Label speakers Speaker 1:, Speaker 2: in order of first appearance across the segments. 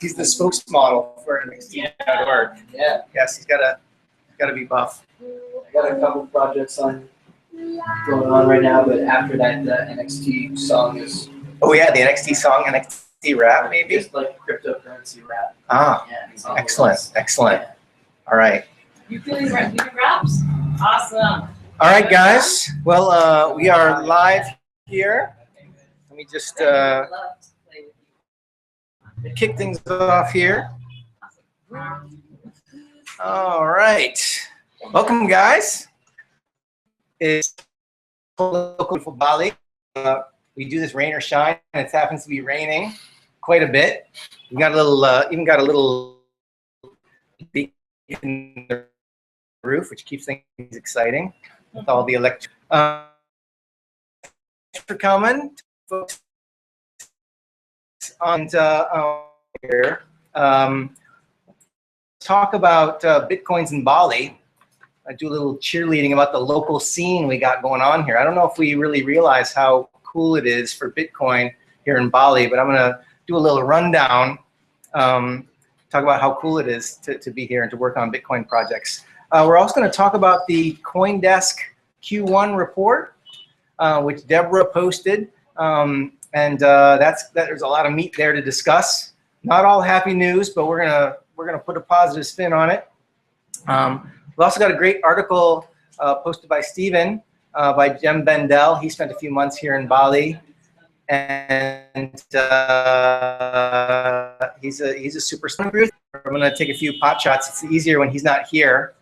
Speaker 1: He's the spokesmodel for NXT.org.
Speaker 2: Yeah.
Speaker 1: Yes, he's gotta be buff.
Speaker 2: I got a couple projects going on right now, but after that, the NXT song is.
Speaker 1: Oh yeah, the NXT song, NXT rap, maybe.
Speaker 2: Just like cryptocurrency rap.
Speaker 1: Ah,
Speaker 2: Yeah,
Speaker 1: excellent, excellent.
Speaker 2: Yeah.
Speaker 1: All right.
Speaker 3: You feeling raps? Awesome.
Speaker 1: All right, guys. Well, we are live here. Let me just kick things off here. All right. Welcome, guys. It's beautiful Bali. We do this rain or shine, and it happens to be raining quite a bit. We got a little, even got a little beacon in the roof, which keeps things exciting with all the electric. Thanks for coming, folks. On here, talk about Bitcoins in Bali. I do a little cheerleading about the local scene we got going on here. I don't know if we really realize how cool it is for Bitcoin here in Bali, but I'm gonna do a little rundown, talk about how cool it is to be here and to work on Bitcoin projects. We're also gonna talk about the CoinDesk Q1 report, which Deborah posted. There's a lot of meat there to discuss. Not all happy news, but we're gonna put a positive spin on it. We've also got a great article posted by Steven, by Jem Bendel. He spent a few months here in Bali, and he's a superstar. I'm gonna take a few pot shots. It's easier when he's not here.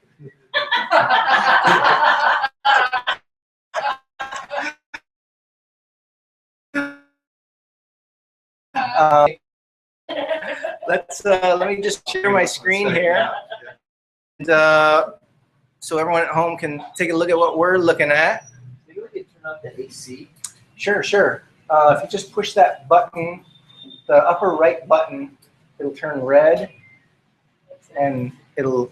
Speaker 1: Let me just share my screen here, and, so everyone at home can take a look at what we're looking at.
Speaker 2: Maybe we could turn off the AC.
Speaker 1: Sure, sure. If you just push that button, the upper right button, it'll turn red, and it'll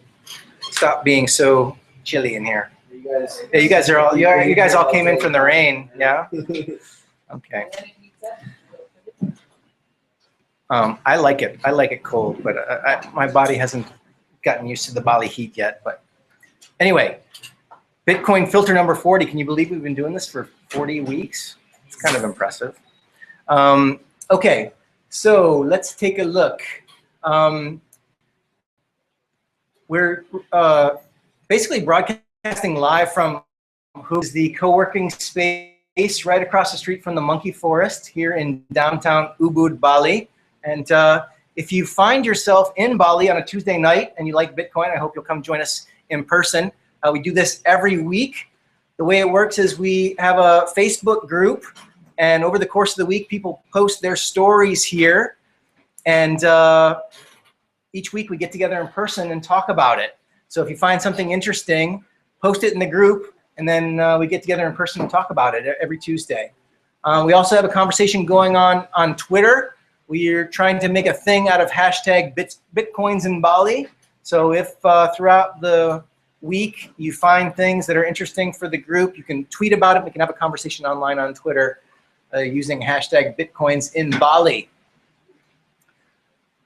Speaker 1: stop being so chilly in here. Yeah, you guys all came in from the rain, yeah? Okay. I like it cold, but my body hasn't gotten used to the Bali heat yet. But anyway, Bitcoin filter number 40. Can you believe we've been doing this for 40 weeks? It's kind of impressive. Okay, so let's take a look. We're basically broadcasting live from HUBUD, the co-working space right across the street from the Monkey Forest here in downtown Ubud, Bali. And if you find yourself in Bali on a Tuesday night and you like Bitcoin, I hope you'll come join us in person. We do this every week. The way it works is we have a Facebook group, and over the course of the week, people post their stories here. And each week we get together in person and talk about it. So if you find something interesting, post it in the group, and then we get together in person and talk about it every Tuesday. We also have a conversation going on Twitter. We're trying to make a thing out of hashtag Bitcoins in Bali. So if throughout the week you find things that are interesting for the group, you can tweet about it. We can have a conversation online on Twitter using hashtag Bitcoins in Bali.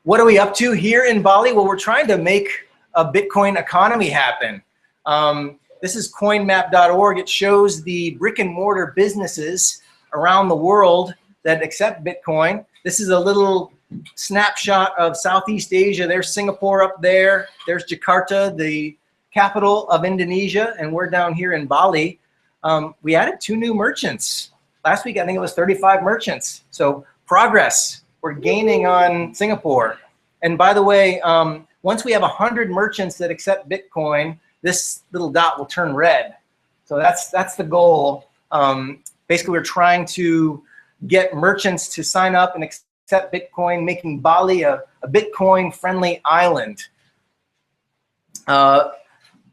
Speaker 1: What are we up to here in Bali? Well, we're trying to make a Bitcoin economy happen. This is coinmap.org. It shows the brick and mortar businesses around the world that accept Bitcoin. This is a little snapshot of Southeast Asia. There's Singapore up there. There's Jakarta, the capital of Indonesia, and we're down here in Bali. We added 2 new merchants. Last week, I think it was 35 merchants. So progress. We're gaining on Singapore. And by the way, once we have 100 merchants that accept Bitcoin, this little dot will turn red. So that's the goal. Basically, we're trying to get merchants to sign up and accept Bitcoin, making Bali a Bitcoin-friendly island.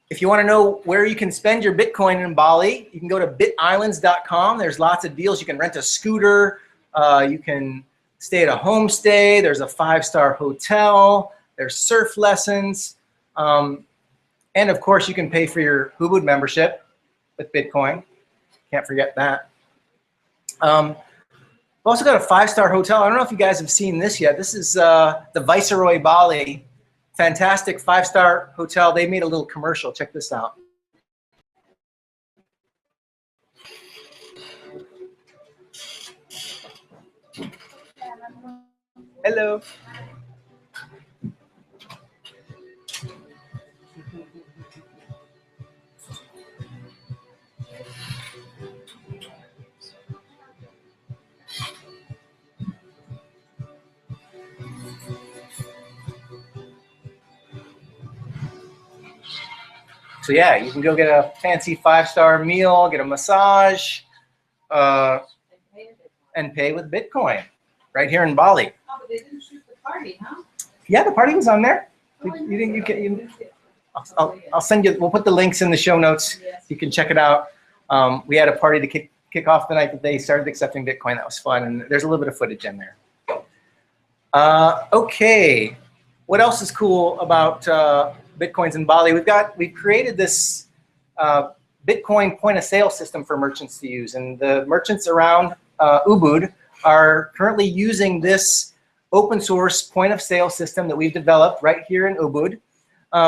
Speaker 1: If you want to know where you can spend your Bitcoin in Bali, you can go to bitislands.com. There's lots of deals. You can rent a scooter. You can stay at a homestay. There's a 5-star hotel. There's surf lessons. And of course, you can pay for your HUBUD membership with Bitcoin. Can't forget that. also got a 5-star hotel. I don't know if you guys have seen this yet. This is the Viceroy Bali. Fantastic 5-star hotel. They made a little commercial. Check this out. Hello. So yeah, you can go get a fancy 5-star meal, get a massage, and pay with Bitcoin right here in Bali.
Speaker 3: Oh, but they didn't shoot the party, huh?
Speaker 1: Yeah, the party was on there. You think you can? I'll send you. We'll put the links in the show notes.
Speaker 3: Yes.
Speaker 1: You can check it out. We had a party to kick off the night that they started accepting Bitcoin. That was fun, and there's a little bit of footage in there. Okay, what else is cool about Bitcoins in Bali? We've created this Bitcoin point of sale system for merchants to use, and the merchants around HUBUD are currently using this open source point of sale system that we've developed right here in HUBUD.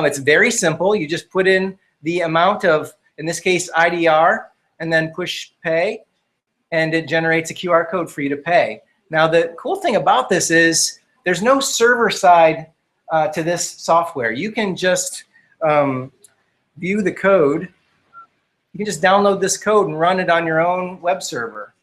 Speaker 1: It's very simple. You just put in the amount of, in this case, IDR, and then push pay, and it generates a QR code for you to pay. Now, the cool thing about this is there's no server side to this software. You can just view the code. You can just download this code and run it on your own web server.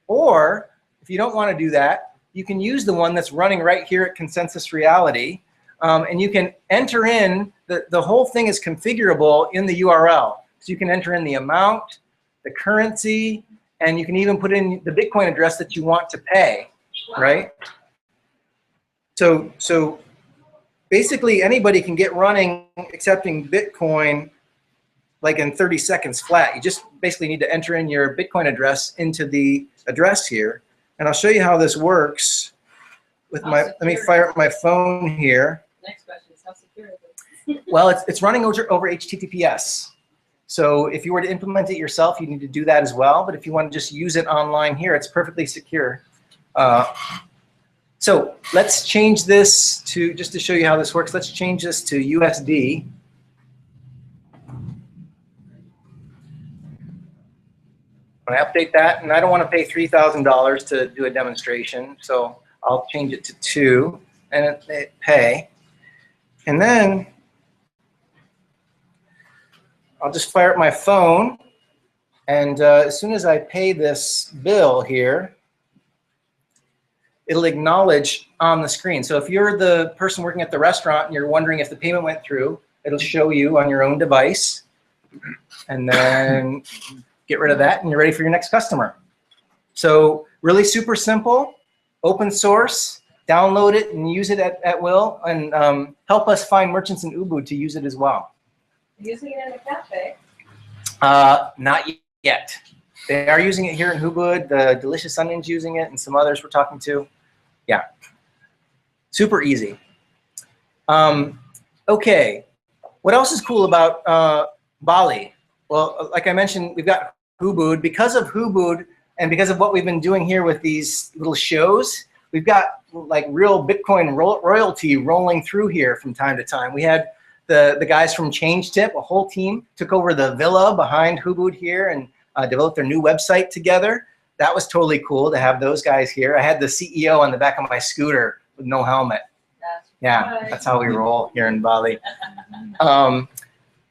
Speaker 1: Or if you don't want to do that, you can use the one that's running right here at Consensus Reality. And you can enter in, the whole thing is configurable in the URL. So you can enter in the amount, the currency, and you can even put in the Bitcoin address that you want to pay, right? So basically anybody can get running accepting Bitcoin like in 30 seconds flat. You just basically need to enter in your Bitcoin address into the address here. And I'll show you how this works with my, let me fire up my phone here.
Speaker 3: Next question is how secure is it?
Speaker 1: Well, it's running over HTTPS. So if you were to implement it yourself, you need to do that as well. But if you want to just use it online here, it's perfectly secure. So let's change this to, just to show you how this works, let's change this to USD. When I update that, and I don't want to pay $3,000 to do a demonstration, so I'll change it to 2 and it pay. And then I'll just fire up my phone, and as soon as I pay this bill here, it'll acknowledge on the screen. So if you're the person working at the restaurant and you're wondering if the payment went through, it'll show you on your own device, and then get rid of that and you're ready for your next customer. So really super simple, open source, download it and use it at will, and help us find merchants in HUBUD to use it as well.
Speaker 3: Using it in a cafe?
Speaker 1: Not yet. They are using it here in HUBUD. The Delicious Onion's using it, and some others we're talking to. Yeah, super easy. Okay, what else is cool about Bali? Well, like I mentioned, we've got HUBUD. Because of HUBUD and because of what we've been doing here with these little shows, we've got like real Bitcoin royalty rolling through here from time to time. We had the guys from Change Tip, a whole team, took over the villa behind HUBUD here and developed their new website together. That was totally cool to have those guys here. I had the CEO on the back of my scooter with no helmet. That's how we roll here in Bali.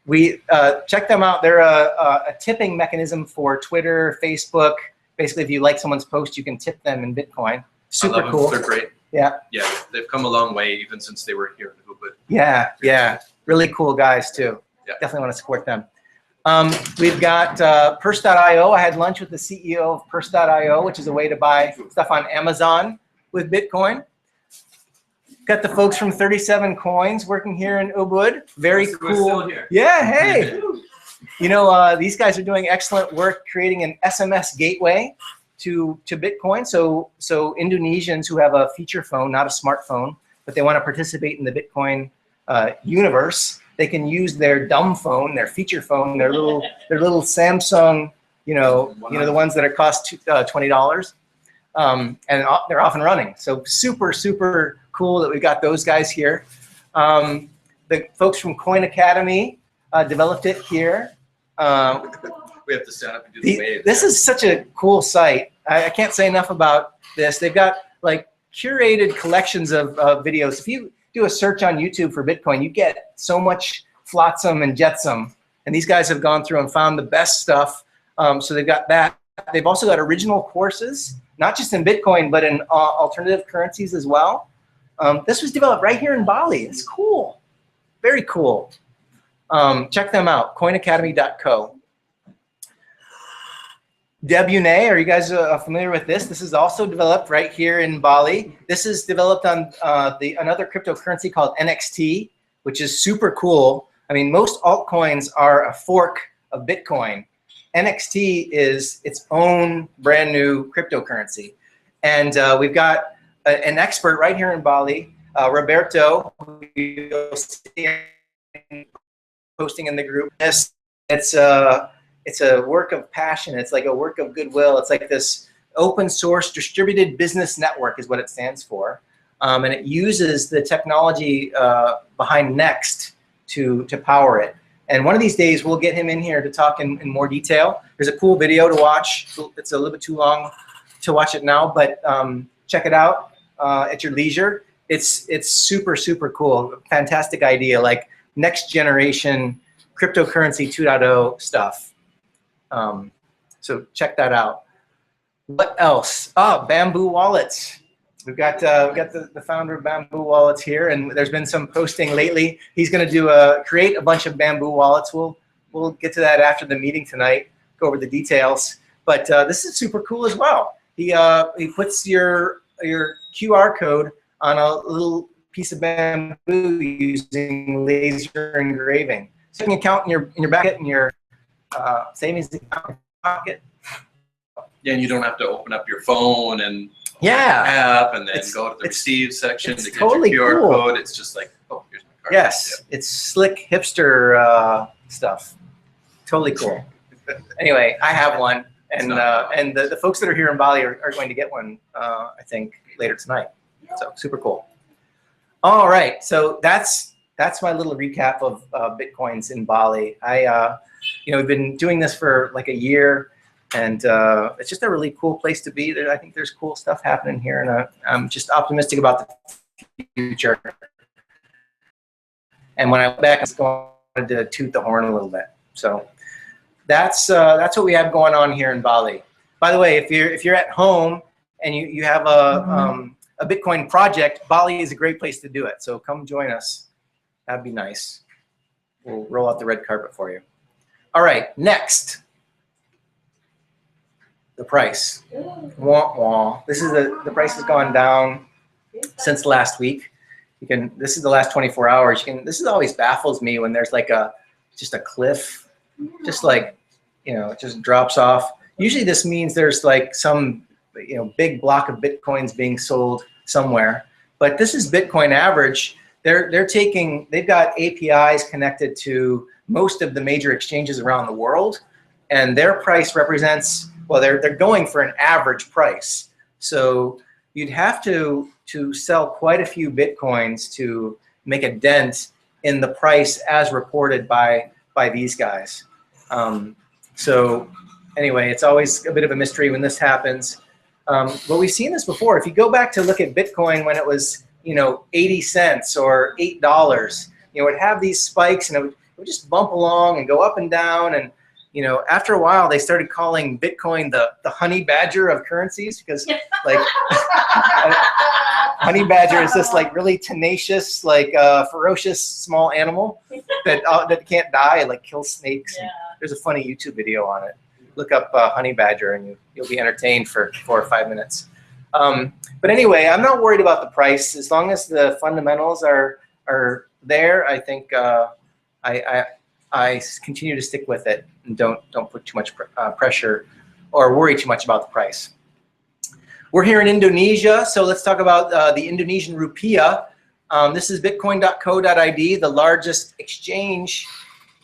Speaker 1: We check them out. They're a tipping mechanism for Twitter, Facebook. Basically, if you like someone's post, you can tip them in Bitcoin. Super cool.
Speaker 4: They're great.
Speaker 1: Yeah.
Speaker 4: Yeah, they've come a long way even since they were here in HUBUD.
Speaker 1: Yeah, yeah. Really cool guys too.
Speaker 4: Yeah.
Speaker 1: Definitely want to support them. We've got Purse.io. I had lunch with the CEO of Purse.io, which is a way to buy stuff on Amazon with Bitcoin. Got the folks from 37 Coins working here in HUBUD. Very cool.
Speaker 4: Still here.
Speaker 1: Yeah, hey. You know, these guys are doing excellent work creating an SMS gateway to Bitcoin. So Indonesians who have a feature phone, not a smartphone, but they want to participate in the Bitcoin universe, they can use their dumb phone, their feature phone, their little Samsung, you know, the ones that are cost $20. they're off and running. So super, super cool that we got those guys here. The folks from Coin Academy developed it here.
Speaker 4: We have to stand up and do the wave.
Speaker 1: This is such a cool site. I can't say enough about this. They've got like curated collections of videos. If you do a search on YouTube for Bitcoin, you get so much flotsam and jetsam. And these guys have gone through and found the best stuff. So they've got that. They've also got original courses, not just in Bitcoin, but in alternative currencies as well. This was developed right here in Bali. It's cool. Very cool. Check them out, coinacademy.co. Debune, are you guys familiar with this? This is also developed right here in Bali. This is developed on another cryptocurrency called NXT, which is super cool. I mean, most altcoins are a fork of Bitcoin. NXT is its own brand new cryptocurrency. And we've got an expert right here in Bali, Roberto, who you'll see posting in the group. It's a work of passion. It's like a work of goodwill. It's like this open source distributed business network is what it stands for. And it uses the technology behind Next to power it. And one of these days, we'll get him in here to talk in more detail. There's a cool video to watch. It's a little bit too long to watch it now, but check it out at your leisure. It's super, super cool. Fantastic idea, like next generation cryptocurrency 2.0 stuff. So check that out. What else? Bamboo wallets. We've got the founder of Bamboo Wallets here, and there's been some posting lately. He's going to create a bunch of Bamboo wallets. We'll get to that after the meeting tonight. Go over the details. But this is super cool as well. He puts your QR code on a little piece of bamboo using laser engraving. So you can count in your pocket and your savings account in your pocket.
Speaker 4: Yeah, and you don't have to open up your phone and
Speaker 1: Yeah.
Speaker 4: app and then go to the receive section to get
Speaker 1: totally
Speaker 4: your QR
Speaker 1: cool.
Speaker 4: code. It's just like, oh, here's my card.
Speaker 1: Yes, it's slick hipster stuff. Totally cool. Anyway, I have one, and the folks that are here in Bali are going to get one, I think, later tonight. So super cool. All right, so that's my little recap of Bitcoins in Bali. We've been doing this for like a year, and it's just a really cool place to be. I think there's cool stuff happening here, and I'm just optimistic about the future. And when I went back, I was going to toot the horn a little bit. So that's what we have going on here in Bali. By the way, if you're at home and you have a Bitcoin project, Bali is a great place to do it. So come join us. That'd be nice. We'll roll out the red carpet for you. All right, next. The price. Wah, wah. This is the price has gone down since last week. This is the last 24 hours. This always baffles me when there's like just a cliff, just like, it just drops off. Usually this means there's like some, big block of Bitcoins being sold somewhere. But this is Bitcoin average. They've got APIs connected to most of the major exchanges around the world, and their price represents, well, they're going for an average price. So you'd have to sell quite a few Bitcoins to make a dent in the price as reported by these guys. So anyway, it's always a bit of a mystery when this happens. But we've seen this before. If you go back to look at Bitcoin when it was 80 cents or $8, it would have these spikes, and it would just bump along and go up and down. And after a while, they started calling Bitcoin the honey badger of currencies, because like honey badger is this like really tenacious, like ferocious small animal that can't die and like kills snakes. Yeah. And there's a funny YouTube video on it. Look up honey badger, and you'll be entertained for 4 or 5 minutes. But anyway, I'm not worried about the price as long as the fundamentals are there. I think I continue to stick with it and don't put too much pressure or worry too much about the price. We're here in Indonesia, so let's talk about the Indonesian rupiah. This is bitcoin.co.id, the largest exchange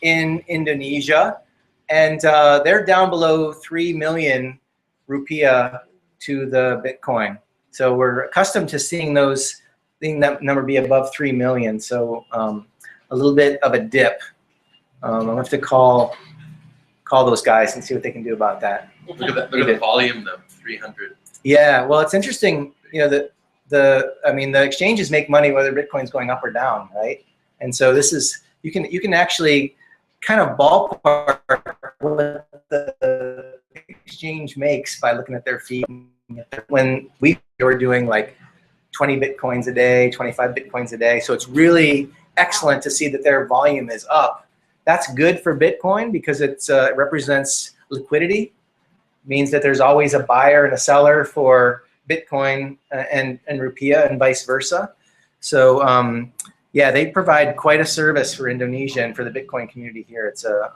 Speaker 1: in Indonesia, and they're down below 3 million rupiah to the Bitcoin. So we're accustomed to seeing that number be above 3 million. So a little bit of a dip. I'll have to call those guys and see what they can do about that.
Speaker 4: Look at that. Look at the volume though, 300.
Speaker 1: Yeah, well, it's interesting. You know, the exchanges make money whether Bitcoin's going up or down, right? And so this is you can actually kind of ballpark what the exchange makes by looking at their fee. When we were doing like 20 Bitcoins a day, 25 Bitcoins a day, so it's really excellent to see that their volume is up. That's good for Bitcoin because it represents liquidity. It means that there's always a buyer and a seller for Bitcoin and rupiah and vice versa. So yeah, they provide quite a service for Indonesia and for the Bitcoin community here. It's a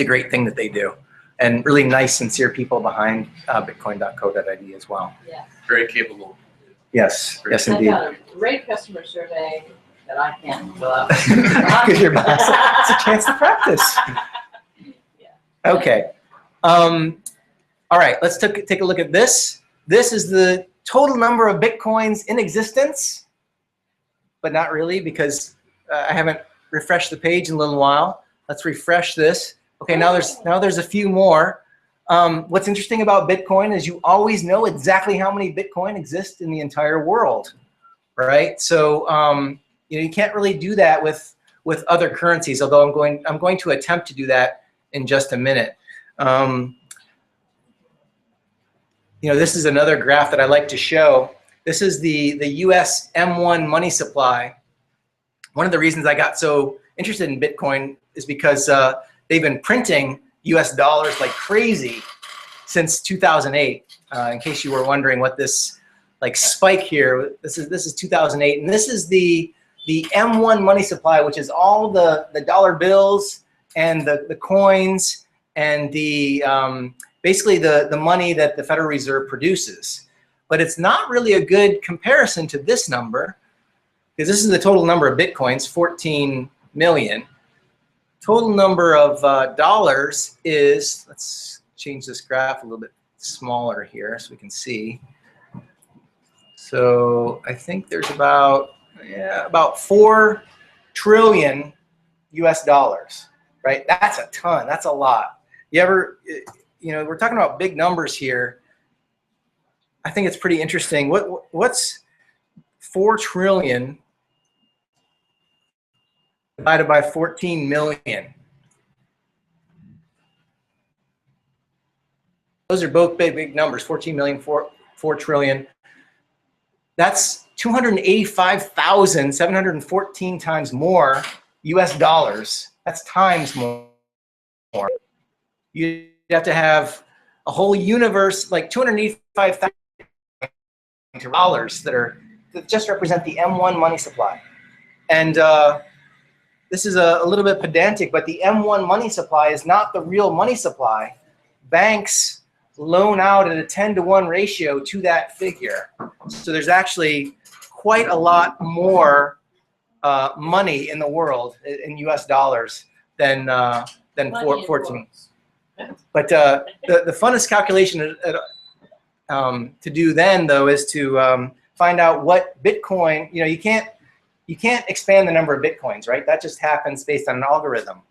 Speaker 1: great thing that they do, and really nice, sincere people behind Bitcoin.co.id as well.
Speaker 3: Yeah.
Speaker 4: Very capable.
Speaker 1: Yes, yes,
Speaker 3: I
Speaker 1: indeed.
Speaker 3: got a great customer survey that I can't fill out.
Speaker 1: Because you're back. It's a chance to practice.
Speaker 3: Yeah.
Speaker 1: Okay. All right, let's take a look at this. This is the total number of Bitcoins in existence, but not really because I haven't refreshed the page in a little while. Let's refresh this. Okay, now there's a few more. What's interesting about Bitcoin is you always know exactly how many Bitcoin exist in the entire world, right? So you know, you can't really do that with other currencies. Although I'm going to attempt to do that in just a minute. You know, this is another graph that I like to show. This is the U.S. M1 money supply. One of the reasons I got so interested in Bitcoin is because they've been printing U.S. dollars like crazy since 2008. In case you were wondering what this like spike here, this is 2008, and this is the M1 money supply, which is all the dollar bills and the coins and the basically the money that the Federal Reserve produces. But it's not really a good comparison to this number, because this is the total number of Bitcoins, 14 million. Total number of dollars is, let's change this graph a little bit smaller here so we can see. So I think there's about 4 trillion US dollars, right? That's a ton, that's a lot. You know, we're talking about big numbers here. I think it's pretty interesting. What's 4 trillion divided by 14 million? Those are both big numbers, 14 million, 4 trillion. That's 285,714 times more US dollars. That's times more. You have to have a whole universe, like 285,000 dollars that just represent the M1 money supply. And this is a little bit pedantic, but the M1 money supply is not the real money supply. Banks loan out at a 10-to-1 ratio to that figure. So there's actually quite a lot more money in the world in US dollars than 14. But the funnest calculation to do then, though, is to find out what Bitcoin, you know, you can't expand the number of Bitcoins, right? That just happens based on an algorithm.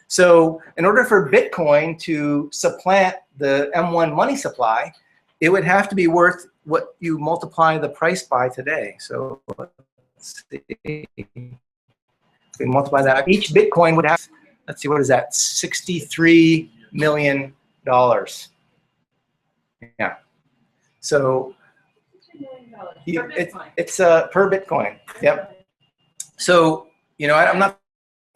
Speaker 1: So in order for Bitcoin to supplant the M1 money supply, it would have to be worth what you multiply the price by today. So let's see. We multiply that. Each Bitcoin would have, let's see, what is that? $63 million. Yeah. So it's per Bitcoin. Yep. So, you know, I'm not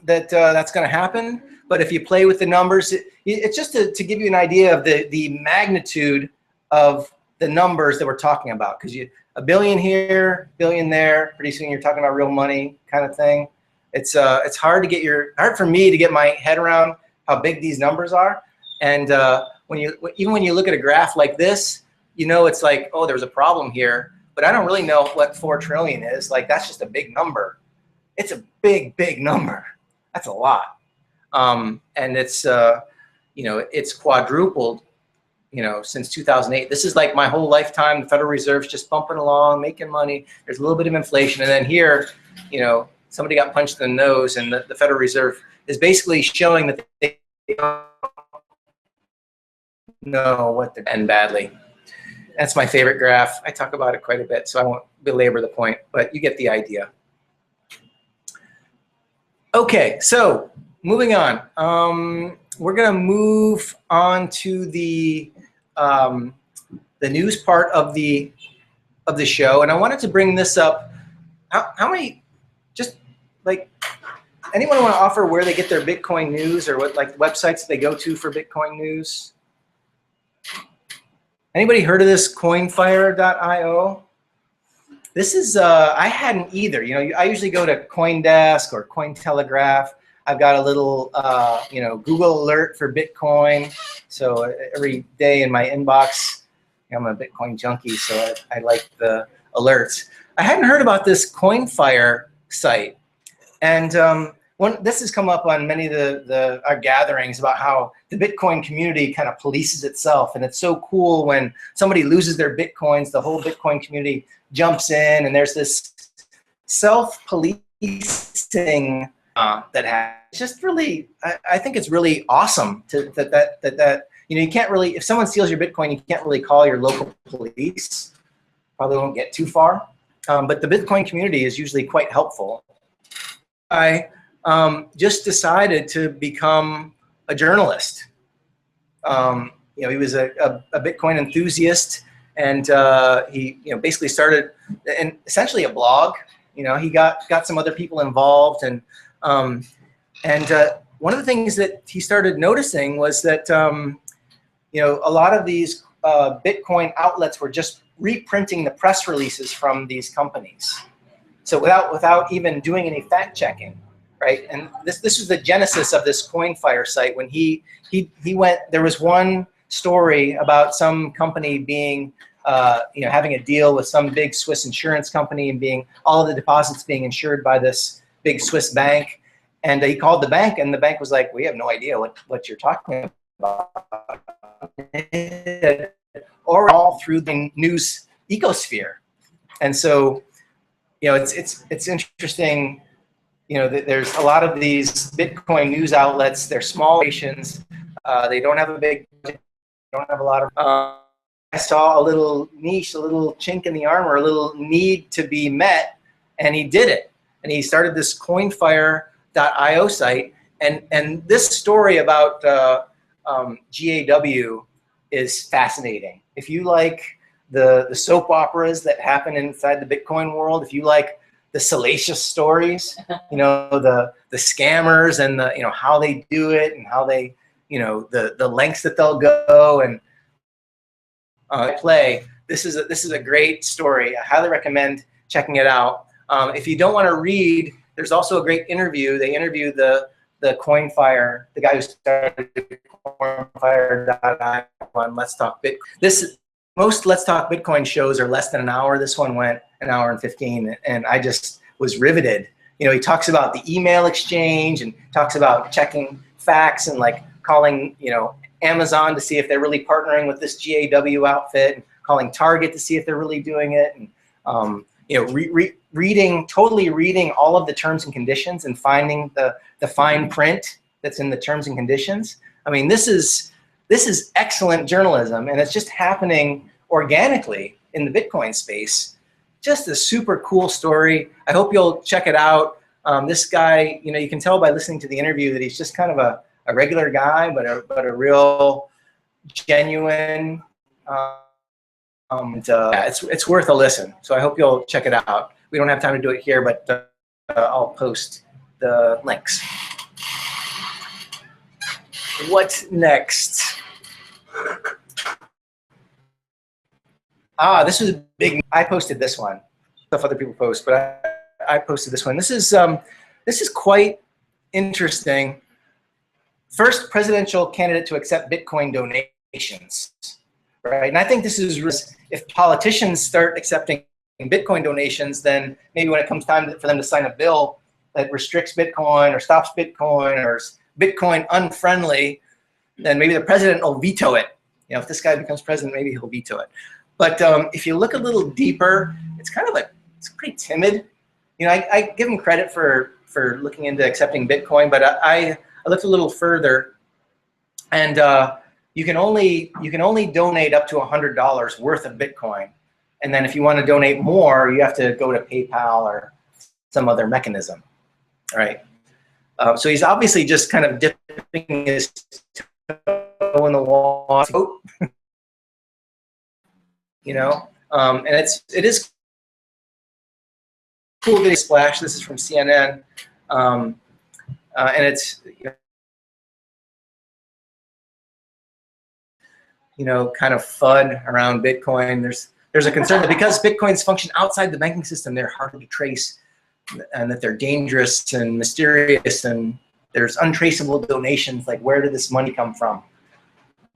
Speaker 1: that that's going to happen, but if you play with the numbers, it's just to give you an idea of the magnitude of the numbers that we're talking about. Because a billion here, billion there, pretty soon you're talking about real money kind of thing. It's hard for me to get my head around how big these numbers are. And even when you look at a graph like this, you know, it's like, oh, there's a problem here, but I don't really know what 4 trillion is. Like, that's just a big number. It's a big number. That's a lot. And it's, you know, it's quadrupled since 2008. This is like my whole lifetime. The Federal Reserve's just bumping along, making money. There's a little bit of inflation. And then here, somebody got punched in the nose, and the Federal Reserve is basically showing that they don't know what to end badly. That's my favorite graph. I talk about it quite a bit, so I won't belabor the point, but you get the idea. Okay, so moving on. We're going to move on to the news part of the show, and I wanted to bring this up. How many, just like, anyone want to offer where they get their Bitcoin news, or what websites they go to for Bitcoin news? Anybody heard of this coinfire.io? This is, I hadn't either. I usually go to CoinDesk or Cointelegraph. I've got a little, Google alert for Bitcoin. So every day in my inbox, I'm a Bitcoin junkie, so I like the alerts. I hadn't heard about this Coinfire site. And this has come up on many of our gatherings about how the Bitcoin community kind of polices itself. And it's so cool when somebody loses their Bitcoins, the whole Bitcoin community jumps in, and there's this self-policing that happens. It's just really, I think it's really awesome that you can't really, if someone steals your Bitcoin, you can't really call your local police. Probably won't get too far. But the Bitcoin community is usually quite helpful. I just decided to become a journalist. He was a Bitcoin enthusiast, and he basically started essentially a blog. He got some other people involved, and one of the things that he started noticing was that a lot of these Bitcoin outlets were just reprinting the press releases from these companies, so without even doing any fact checking, right? And this was the genesis of this Coinfire site. When he went, there was one story about some company being having a deal with some big Swiss insurance company, and all of the deposits being insured by this big Swiss bank. And he called the bank, and the bank was like, "We have no idea what you're talking about." Or all through the news ecosphere. And so, it's interesting. There's a lot of these Bitcoin news outlets. They're small nations. They don't have a big budget. They don't have a lot of. I saw a little niche, a little chink in the armor, a little need to be met, and he did it. And he started this Coinfire.io site. And this story about GAW is fascinating. If you like the soap operas that happen inside the Bitcoin world, if you like the salacious stories, the scammers and how they do it, and how they, the lengths that they'll go and play. This is a great story. I highly recommend checking it out. If you don't want to read, there's also a great interview. They interview the Coinfire, the guy who started Coinfire.io on Let's Talk Bitcoin. Most Let's Talk Bitcoin shows are less than an hour. This one went an hour and 15, and I just was riveted. He talks about the email exchange, and talks about checking facts, and like calling, Amazon to see if they're really partnering with this GAW outfit, and calling Target to see if they're really doing it, and totally reading all of the terms and conditions, and finding the fine print that's in the terms and conditions. I mean, this is excellent journalism, and it's just happening organically in the Bitcoin space. Just a super cool story. I hope you'll check it out. This guy, you can tell by listening to the interview that he's just kind of a regular guy, but a real genuine. It's worth a listen. So I hope you'll check it out. We don't have time to do it here, but I'll post the links. What's next? This was big. I posted this one. Stuff other people post, but I posted this one. This is quite interesting. First presidential candidate to accept Bitcoin donations, right? And I think this is, if politicians start accepting Bitcoin donations, then maybe when it comes time for them to sign a bill that restricts Bitcoin or stops Bitcoin or is Bitcoin unfriendly, then maybe the president will veto it. You know, if this guy becomes president, maybe he'll veto it. But if you look a little deeper, it's kind of it's pretty timid. You know, I give him credit for looking into accepting Bitcoin, but I looked a little further, and you can only donate up to $100 worth of Bitcoin, and then if you want to donate more, you have to go to PayPal or some other mechanism, right? So he's obviously just kind of dipping his toe in the water, you know, and it is cool video splash. This is from CNN, and it's you know, kind of FUD around Bitcoin. There's a concern that because Bitcoins function outside the banking system, they're hard to trace, and that they're dangerous and mysterious, and there's untraceable donations. Like, where did this money come from?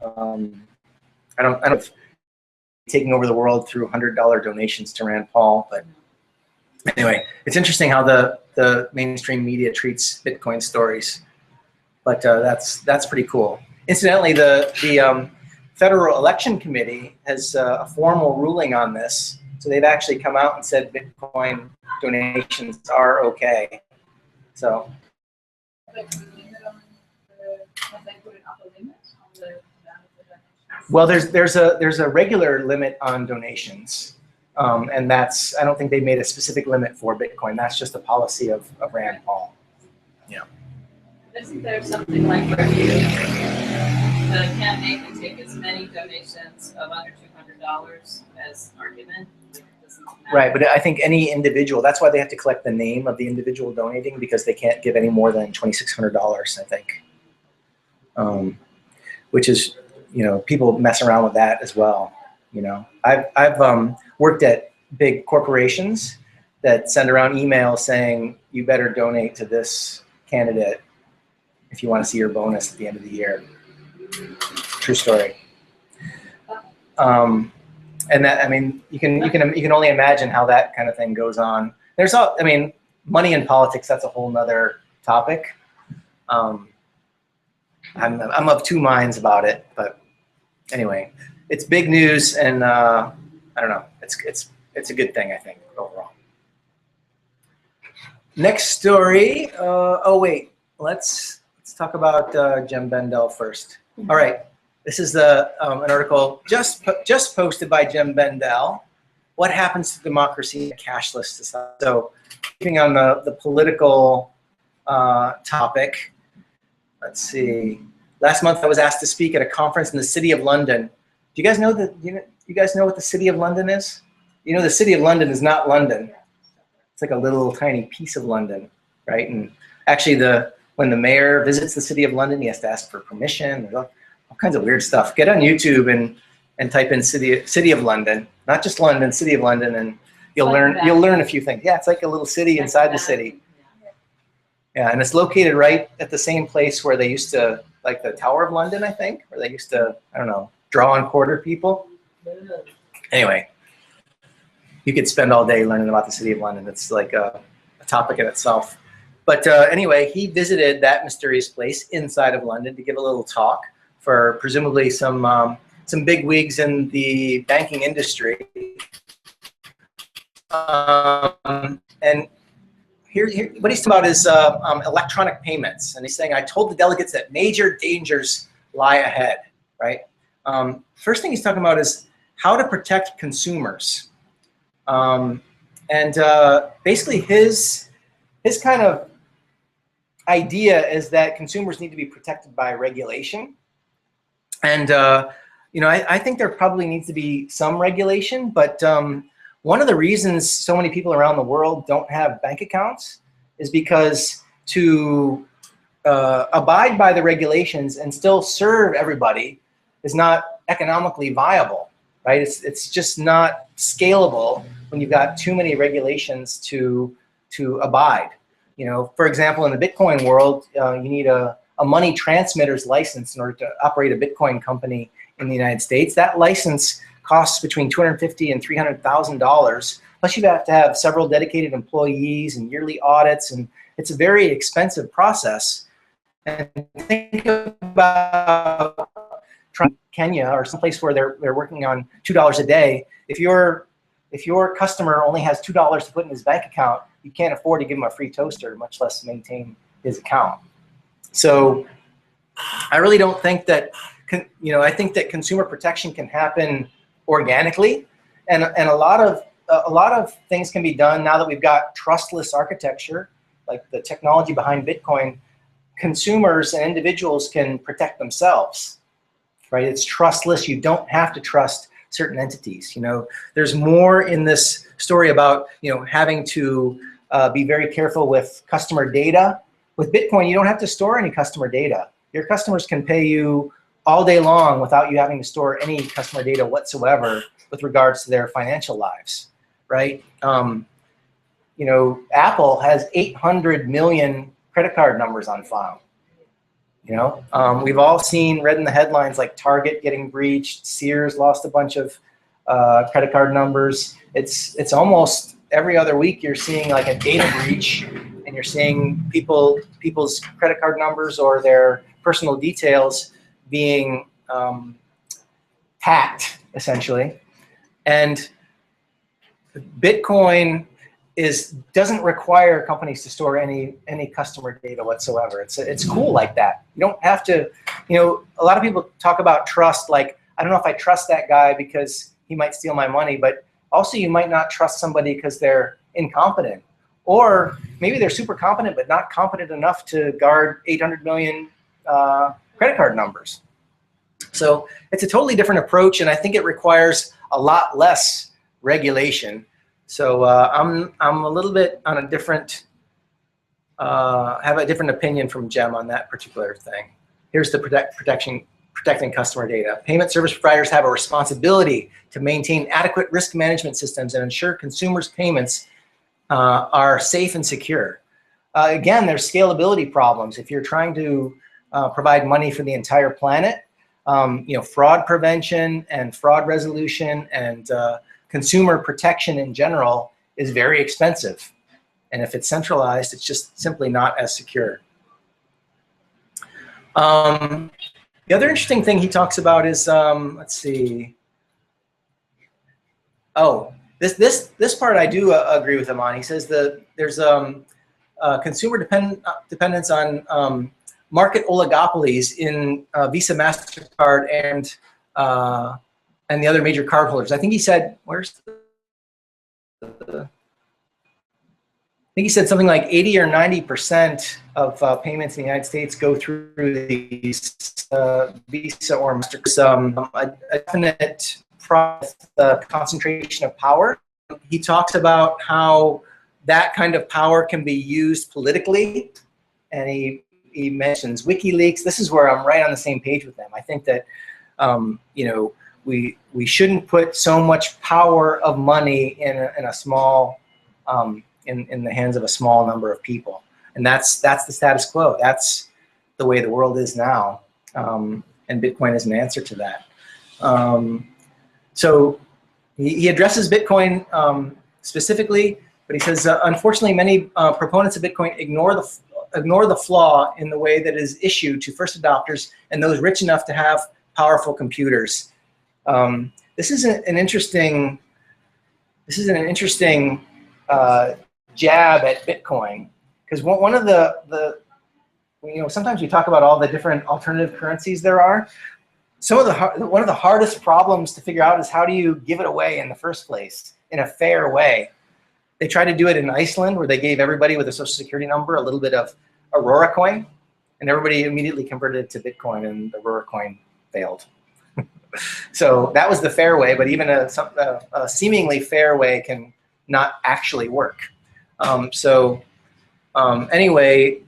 Speaker 1: I don't taking over the world through $100 donations to Rand Paul, but anyway, it's interesting how the mainstream media treats Bitcoin stories. But that's pretty cool. Incidentally, the Federal Election Committee has a formal ruling on this. So they've actually come out and said Bitcoin donations are okay. So. Well, there's a regular limit on donations, and that's, I don't think they made a specific limit for Bitcoin. That's just a policy of Rand Paul. Yeah.
Speaker 3: Isn't there something like where the campaign can take as many donations of under $200 as are given?
Speaker 1: Right, but I think any individual, that's why they have to collect the name of the individual donating, because they can't give any more than $2,600, I think. Which is, you know, people mess around with that as well. You know, I've worked at big corporations that send around emails saying you better donate to this candidate if you want to see your bonus at the end of the year. True story. And that, I mean, you can only imagine how that kind of thing goes on. There's all, I mean, money in politics, that's a whole nother topic. I'm of two minds about it, but anyway, it's big news, and I don't know, it's a good thing, I think, overall. Next story. Oh wait, let's talk about Jem Bendell first. All right, this is an article just posted by Jem Bendell. What happens to democracy in a cashless society? So, keeping on the political topic. Let's see. Last month, I was asked to speak at a conference in the City of London. Do you guys know that? You guys know what the City of London is? You know, the City of London is not London. It's like a little tiny piece of London, right? And actually, when the mayor visits the City of London, he has to ask for permission. There's all kinds of weird stuff. Get on YouTube and type in City of London, not just London, City of London, and you'll learn a few things. Yeah, it's like a little city inside the city. Yeah, and it's located right at the same place where they used to, like the Tower of London, I think, where they used to, I don't know, draw and quarter people. Anyway, you could spend all day learning about the City of London. It's like a topic in itself. But anyway, he visited that mysterious place inside of London to give a little talk for presumably some big wigs in the banking industry. And here, what he's talking about is electronic payments. And he's saying, I told the delegates that major dangers lie ahead, right? First thing he's talking about is how to protect consumers. Basically his kind of idea is that consumers need to be protected by regulation. And, you know, I think there probably needs to be some regulation, but one of the reasons so many people around the world don't have bank accounts is because to abide by the regulations and still serve everybody is not economically viable, right? It's just not scalable when you've got too many regulations to abide. You know, for example, in the Bitcoin world, you need a money transmitter's license in order to operate a Bitcoin company in the United States. That license costs between $250,000 and $300,000. Plus, you have to have several dedicated employees and yearly audits, and it's a very expensive process. And think about Kenya or someplace where they're working on $2 a day, if your customer only has $2 to put in his bank account, you can't afford to give him a free toaster, much less maintain his account. So I really don't think that, I think that consumer protection can happen organically, and a lot of things can be done now that we've got trustless architecture, like the technology behind Bitcoin. Consumers and individuals can protect themselves, right? It's trustless. You don't have to trust certain entities. There's more in this story about having to be very careful with customer data. With Bitcoin, you don't have to store any customer data. Your customers can pay you all day long without you having to store any customer data whatsoever with regards to their financial lives, right? Apple has 800 million credit card numbers on file. We've all read in the headlines like Target getting breached, Sears lost a bunch of credit card numbers. It's almost every other week you're seeing like a data breach, and you're seeing people's credit card numbers or their personal details being hacked, essentially. And Bitcoin doesn't require companies to store any customer data whatsoever. It's cool like that. You don't have to, a lot of people talk about trust, like, I don't know if I trust that guy because he might steal my money, but also you might not trust somebody because they're incompetent. Or maybe they're super competent, but not competent enough to guard 800 million credit card numbers. So it's a totally different approach, and I think it requires a lot less regulation. So I'm a little bit on a different, have a different opinion from Jem on that particular thing. Here's the protecting customer data. Payment service providers have a responsibility to maintain adequate risk management systems and ensure consumers' payments are safe and secure. Again, there's scalability problems. If you're trying to provide money for the entire planet, fraud prevention and fraud resolution and consumer protection in general is very expensive. And if it's centralized, it's just simply not as secure. The other interesting thing he talks about is, let's see. Oh, this part I do agree with him on. He says that there's consumer dependence on market oligopolies in Visa, MasterCard, and the other major card holders. I think he said, I think he said something like 80 or 90% of payments in the United States go through these Visa or MasterCard. A definite concentration of power. He talks about how that kind of power can be used politically, and he mentions WikiLeaks. This is where I'm right on the same page with them. I think that we shouldn't put so much power of money in a small in the hands of a small number of people, and that's the status quo. That's the way the world is now, and Bitcoin is an answer to that. So he addresses Bitcoin specifically, but he says, unfortunately, many proponents of Bitcoin ignore the flaw in the way that it is issued to first adopters and those rich enough to have powerful computers. This is an interesting jab at Bitcoin, because one of the sometimes we talk about all the different alternative currencies there are. One of the hardest problems to figure out is how do you give it away in the first place in a fair way. They tried to do it in Iceland, where they gave everybody with a social security number a little bit of Aurora coin, and everybody immediately converted it to Bitcoin, and the Aurora coin failed. So that was the fair way, but even a seemingly fair way can not actually work. Anyway,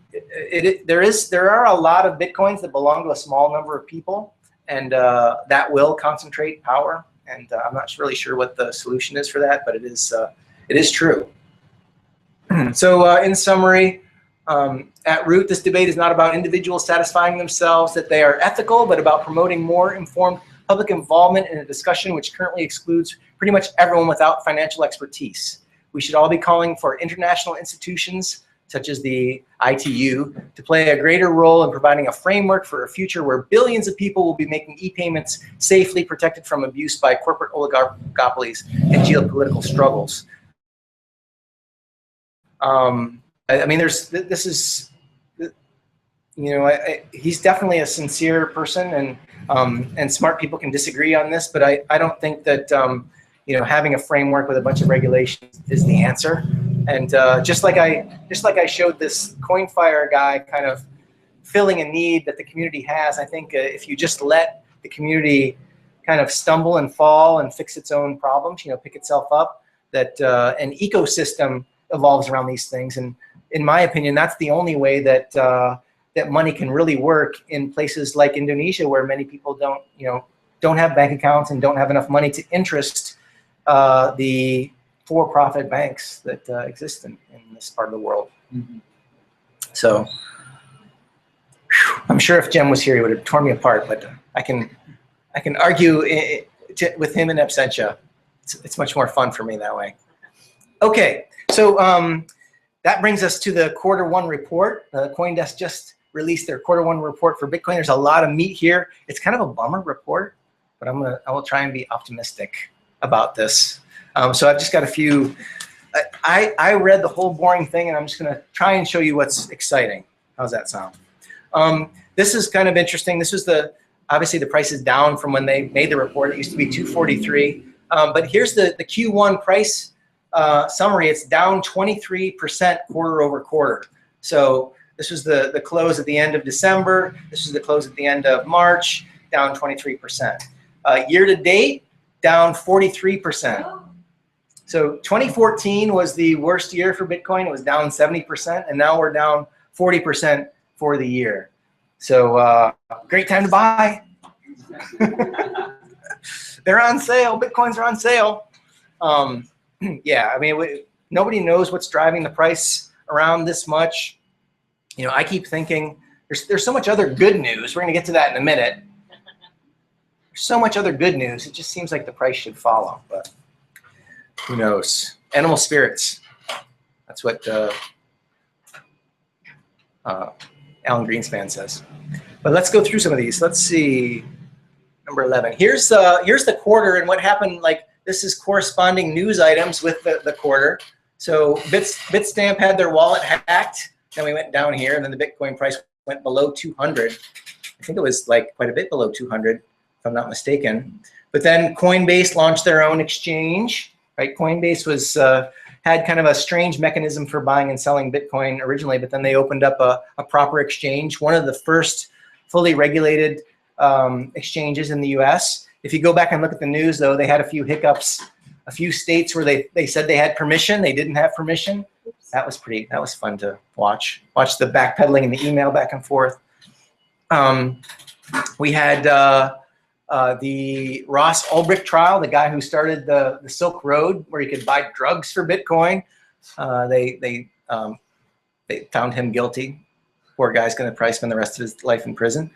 Speaker 1: there are a lot of Bitcoins that belong to a small number of people, and that will concentrate power. And I'm not really sure what the solution is for that, but it is true. So in summary, at root, this debate is not about individuals satisfying themselves that they are ethical, but about promoting more informed public involvement in a discussion which currently excludes pretty much everyone without financial expertise. We should all be calling for international institutions such as the ITU, to play a greater role in providing a framework for a future where billions of people will be making e-payments safely, protected from abuse by corporate oligopolies and geopolitical struggles. I mean, he's definitely a sincere person, and smart people can disagree on this, but I don't think that having a framework with a bunch of regulations is the answer. And just like I showed this CoinFire guy kind of filling a need that the community has, I think if you just let the community kind of stumble and fall and fix its own problems, pick itself up, that an ecosystem evolves around these things. And in my opinion, that's the only way that that money can really work in places like Indonesia, where many people don't have bank accounts and don't have enough money to interest the for-profit banks that exist in this part of the world.
Speaker 2: Mm-hmm.
Speaker 1: So I'm sure if Jem was here, he would have torn me apart, but I can argue with him in absentia. It's much more fun for me that way. Okay, so that brings us to the Q1 report. CoinDesk just released their Q1 report for Bitcoin. There's a lot of meat here. It's kind of a bummer report, but I will try and be optimistic about this. So I've just got a few. I read the whole boring thing, and I'm just going to try and show you what's exciting. How's that sound? This is kind of interesting. This was obviously the price is down from when they made the report. It used to be 243. But here's the Q1 price summary. It's down 23% quarter over quarter. So this was the close at the end of December. This was the close at the end of March, down 23%. Year to date, down 43%. So 2014 was the worst year for Bitcoin. It was down 70%, and now we're down 40% for the year. So great time to buy. They're on sale. Bitcoins are on sale. Yeah, I mean, nobody knows what's driving the price around this much. I keep thinking there's so much other good news. We're going to get to that in a minute. There's so much other good news. It just seems like the price should follow, but who knows? Animal spirits. That's what Alan Greenspan says. But let's go through some of these. Let's see. Number 11. Here's the quarter and what happened. Like, this is corresponding news items with the quarter. So Bitstamp had their wallet hacked. Then we went down here, and then the Bitcoin price went below 200. I think it was like quite a bit below 200, if I'm not mistaken. But then Coinbase launched their own exchange. Right? Coinbase was had kind of a strange mechanism for buying and selling Bitcoin originally, but then they opened up a proper exchange, one of the first fully regulated exchanges in the US. If you go back and look at the news, though, they had a few hiccups, a few states where they said they had permission, they didn't have permission. That was fun to watch the backpedaling and the email back and forth. We had the Ross Ulbricht trial, the guy who started the Silk Road, where you could buy drugs for Bitcoin. They found him guilty. Poor guy's going to probably spend the rest of his life in prison.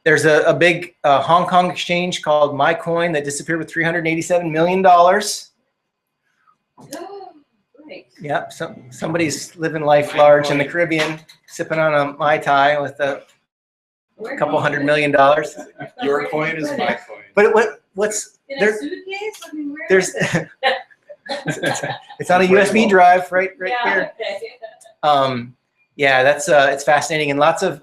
Speaker 1: There's a big Hong Kong exchange called MyCoin that disappeared with $387 million. Yeah, somebody's living life large in the Caribbean, sipping on a Mai Tai with a couple $100 million.
Speaker 4: Your coin is my coin.
Speaker 1: But what's
Speaker 3: In
Speaker 1: there?
Speaker 3: a suitcase? I mean, where
Speaker 1: There's
Speaker 3: is it?
Speaker 1: it's on a USB drive right here.
Speaker 3: Okay.
Speaker 1: Yeah, that's it's fascinating, and a lot of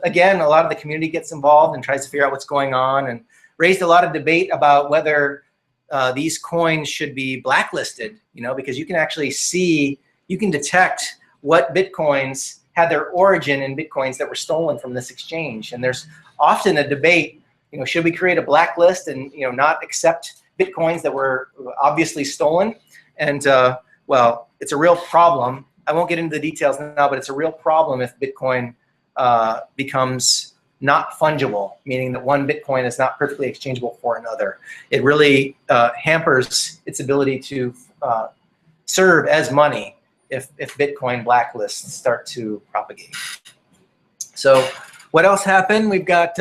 Speaker 1: the community gets involved and tries to figure out what's going on, and raised a lot of debate about whether these coins should be blacklisted. Because you can actually detect what Bitcoins had their origin in Bitcoins that were stolen from this exchange, and there's often a debate. Should we create a blacklist and not accept Bitcoins that were obviously stolen? And well, it's a real problem. I won't get into the details now, but it's a real problem if Bitcoin becomes not fungible, meaning that one Bitcoin is not perfectly exchangeable for another. It really hampers its ability to serve as money if Bitcoin blacklists start to propagate. So what else happened? We've got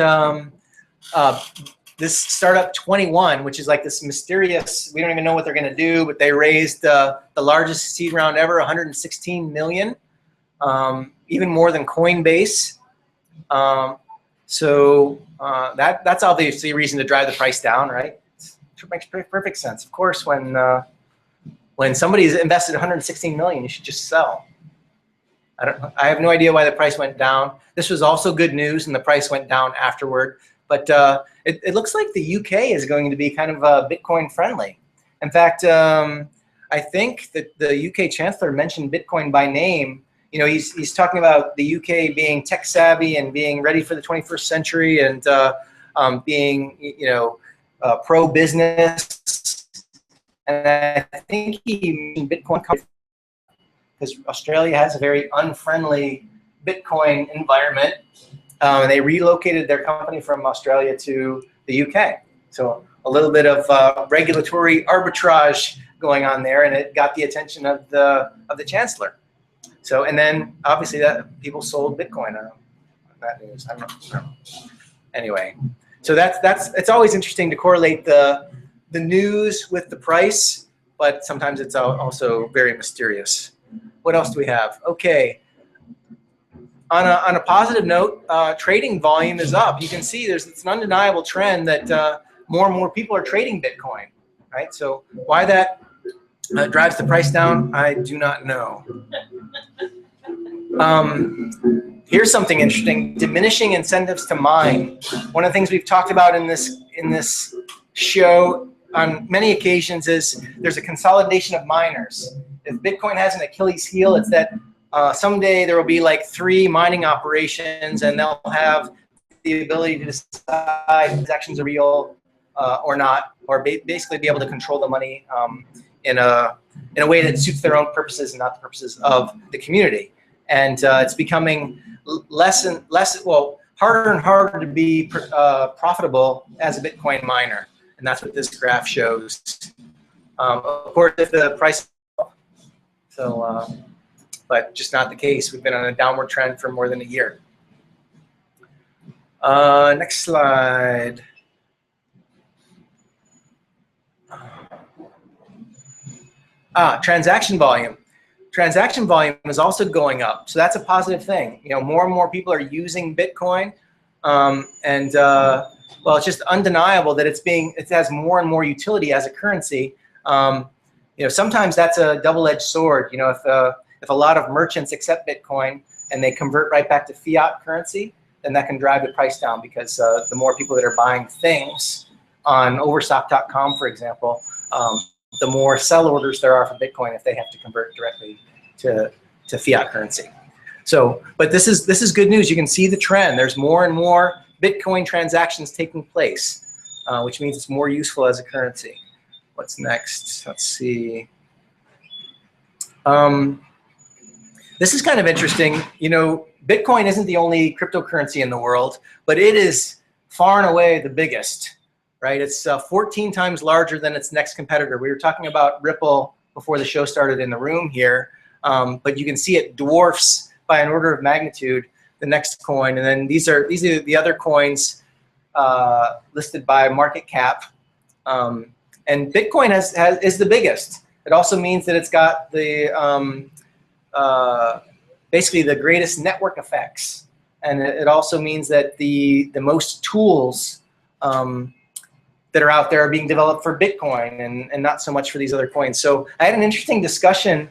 Speaker 1: this startup 21, which is like this mysterious, we don't even know what they're going to do, but they raised the largest seed round ever, 116 million. even more than Coinbase. That's obviously a reason to drive the price down, right? It makes perfect sense. Of course, when somebody's invested 116 million, you should just sell. I have no idea why the price went down. This was also good news, and the price went down afterward. But it looks like the UK is going to be kind of Bitcoin friendly. In fact, I think that the UK Chancellor mentioned Bitcoin by name. You know, he's talking about the UK being tech savvy and being ready for the 21st century and being, you know, pro business. And I think he mentioned Bitcoin because Australia has a very unfriendly Bitcoin environment. And they relocated their company from Australia to the UK. So a little bit of regulatory arbitrage going on there, and it got the attention of the chancellor. So, and then obviously that people sold Bitcoin. That news, I don't know. Anyway, so it's always interesting to correlate the news with the price, but sometimes it's also very mysterious. What else do we have? Okay. On a positive note, trading volume is up. You can see it's an undeniable trend that more and more people are trading Bitcoin, right? So why that drives the price down, I do not know. Here's something interesting: diminishing incentives to mine. One of the things we've talked about in this show on many occasions is there's a consolidation of miners. If Bitcoin has an Achilles heel, it's that someday there will be like 3 mining operations, and they'll have the ability to decide transactions are real or not, or basically be able to control the money in a way that suits their own purposes and not the purposes of the community. And it's becoming harder and harder to be profitable as a Bitcoin miner, and that's what this graph shows. Of course, if the price, but just not the case. We've been on a downward trend for more than a year. Next slide. Transaction volume. Transaction volume is also going up, so that's a positive thing. You know, more and more people are using Bitcoin, well, it's just undeniable that it has more and more utility as a currency. You know, sometimes that's a double-edged sword. You know, if a lot of merchants accept Bitcoin and they convert right back to fiat currency, then that can drive the price down because the more people that are buying things on Overstock.com, for example, the more sell orders there are for Bitcoin if they have to convert directly to fiat currency. So, but this is good news. You can see the trend. There's more and more Bitcoin transactions taking place, which means it's more useful as a currency. What's next? Let's see. This is kind of interesting. You know, Bitcoin isn't the only cryptocurrency in the world, but it is far and away the biggest, right? It's 14 times larger than its next competitor. We were talking about Ripple before the show started in the room here, but you can see it dwarfs by an order of magnitude the next coin. And then these are the other coins listed by market cap. And Bitcoin is the biggest. It also means that it's got the basically the greatest network effects, and it also means that the most tools that are out there are being developed for Bitcoin and not so much for these other coins. So I had an interesting discussion.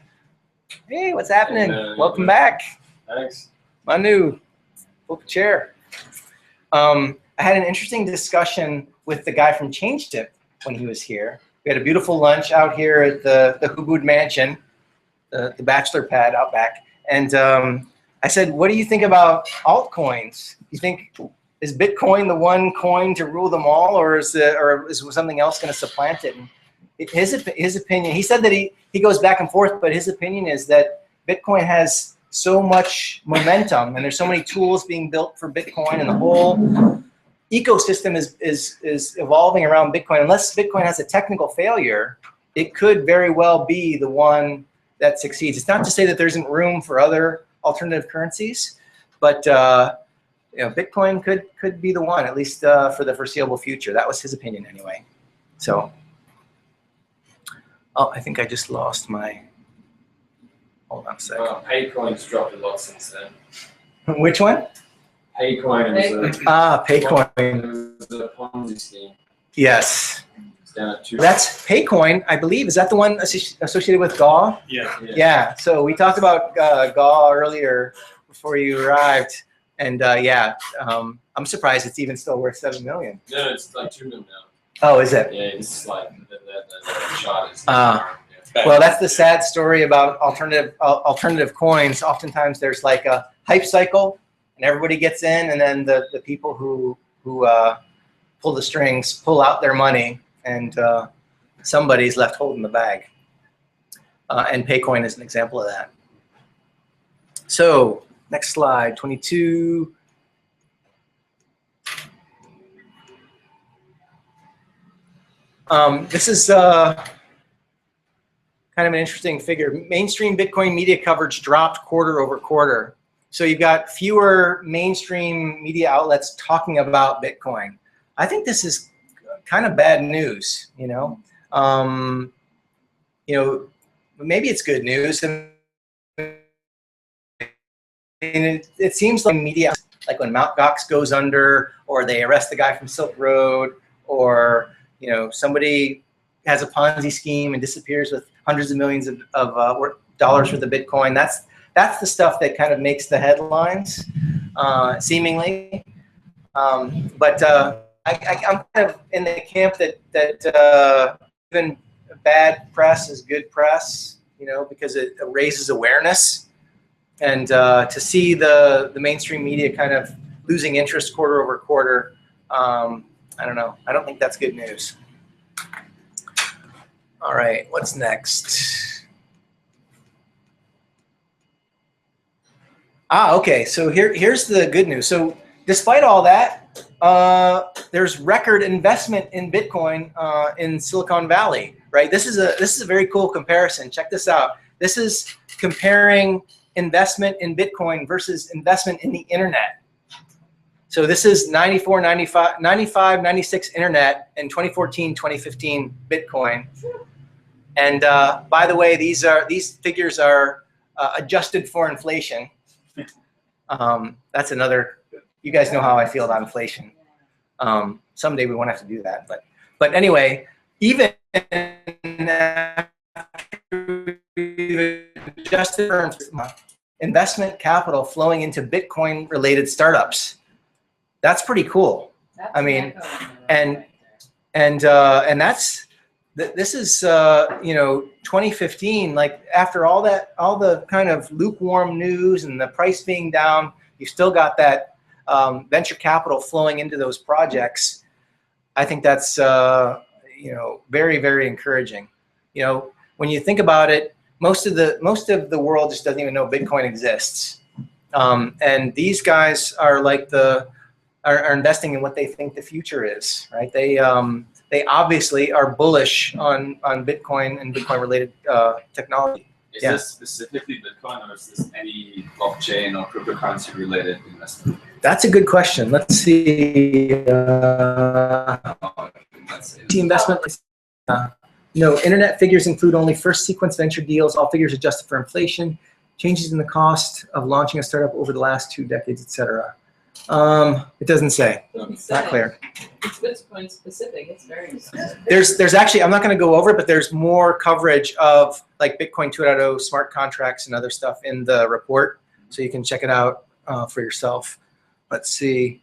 Speaker 1: Hey, what's happening? Welcome back.
Speaker 5: Thanks.
Speaker 1: Manu, pull up a chair. I had an interesting discussion with the guy from ChangeTip when he was here. We had a beautiful lunch out here at the HUBUD mansion, the bachelor pad out back. And I said, what do you think about altcoins? You think, is Bitcoin the one coin to rule them all, or is something else going to supplant it? And his opinion, he said that he goes back and forth, but his opinion is that Bitcoin has so much momentum and there's so many tools being built for Bitcoin, and the whole ecosystem is evolving around Bitcoin. Unless Bitcoin has a technical failure, it could very well be the one that succeeds. It's not to say that there isn't room for other alternative currencies, but you know, Bitcoin could be the one, at least for the foreseeable future. That was his opinion anyway. So, oh, I think I just lost my. Hold on a sec.
Speaker 5: Well, Paycoin's dropped a lot since then.
Speaker 1: Which one?
Speaker 5: Paycoin was
Speaker 1: Paycoin.
Speaker 5: it was a Ponzi scheme.
Speaker 1: Yes.
Speaker 5: It's down at 2.
Speaker 1: That's Paycoin, I believe. Is that the one associated with GAW?
Speaker 4: Yeah.
Speaker 1: Yeah. So we talked about GAW earlier before you arrived. And I'm surprised it's even still worth $7 million.
Speaker 5: No, it's like 2 million now.
Speaker 1: Oh, is it?
Speaker 5: Yeah, it's like the chart is.
Speaker 1: Well, that's the sad story about alternative coins. Oftentimes there's like a hype cycle, and everybody gets in, and then the people who pull the strings pull out their money, and somebody's left holding the bag. And Paycoin is an example of that. So next slide, 22. This is kind of an interesting figure. Mainstream Bitcoin media coverage dropped quarter over quarter. So you've got fewer mainstream media outlets talking about Bitcoin. I think this is kind of bad news, you know. Maybe it's good news. And it seems like media, like when Mt. Gox goes under, or they arrest the guy from Silk Road, or somebody has a Ponzi scheme and disappears with hundreds of millions of dollars worth of Bitcoin. That's the stuff that kind of makes the headlines, seemingly. But I'm kind of in the camp that even bad press is good press, because it raises awareness. And to see the mainstream media kind of losing interest quarter over quarter, I don't know. I don't think that's good news. All right, what's next? Okay, so here's the good news. So despite all that, there's record investment in Bitcoin in Silicon Valley, right? This is a very cool comparison. Check this out. This is comparing investment in Bitcoin versus investment in the internet. So this is 94, 95, 96 internet, and 2014, 2015 Bitcoin. And by the way, these figures are adjusted for inflation. That's another. You guys know how I feel about inflation. Someday we won't have to do that, but anyway, even adjusted for investment capital flowing into Bitcoin-related startups. That's pretty cool. I mean, and this is 2015. Like after all the kind of lukewarm news and the price being down, you still got that venture capital flowing into those projects. I think that's very, very encouraging. When you think about it, most of the world just doesn't even know Bitcoin exists, and these guys are like are investing in what they think the future is, right? They obviously are bullish on Bitcoin and Bitcoin-related technology.
Speaker 6: Is this specifically Bitcoin, or is this any blockchain or cryptocurrency-related investment?
Speaker 1: That's a good question. Let's see. Investment. No, internet figures include only first sequence venture deals. All figures adjusted for inflation, changes in the cost of launching a startup over the last 2 decades, etc. It doesn't say. It's not clear.
Speaker 3: It's Bitcoin specific. It's very specific.
Speaker 1: There's actually, I'm not going to go over it, but there's more coverage of like Bitcoin 2.0 smart contracts and other stuff in the report, so you can check it out for yourself. Let's see.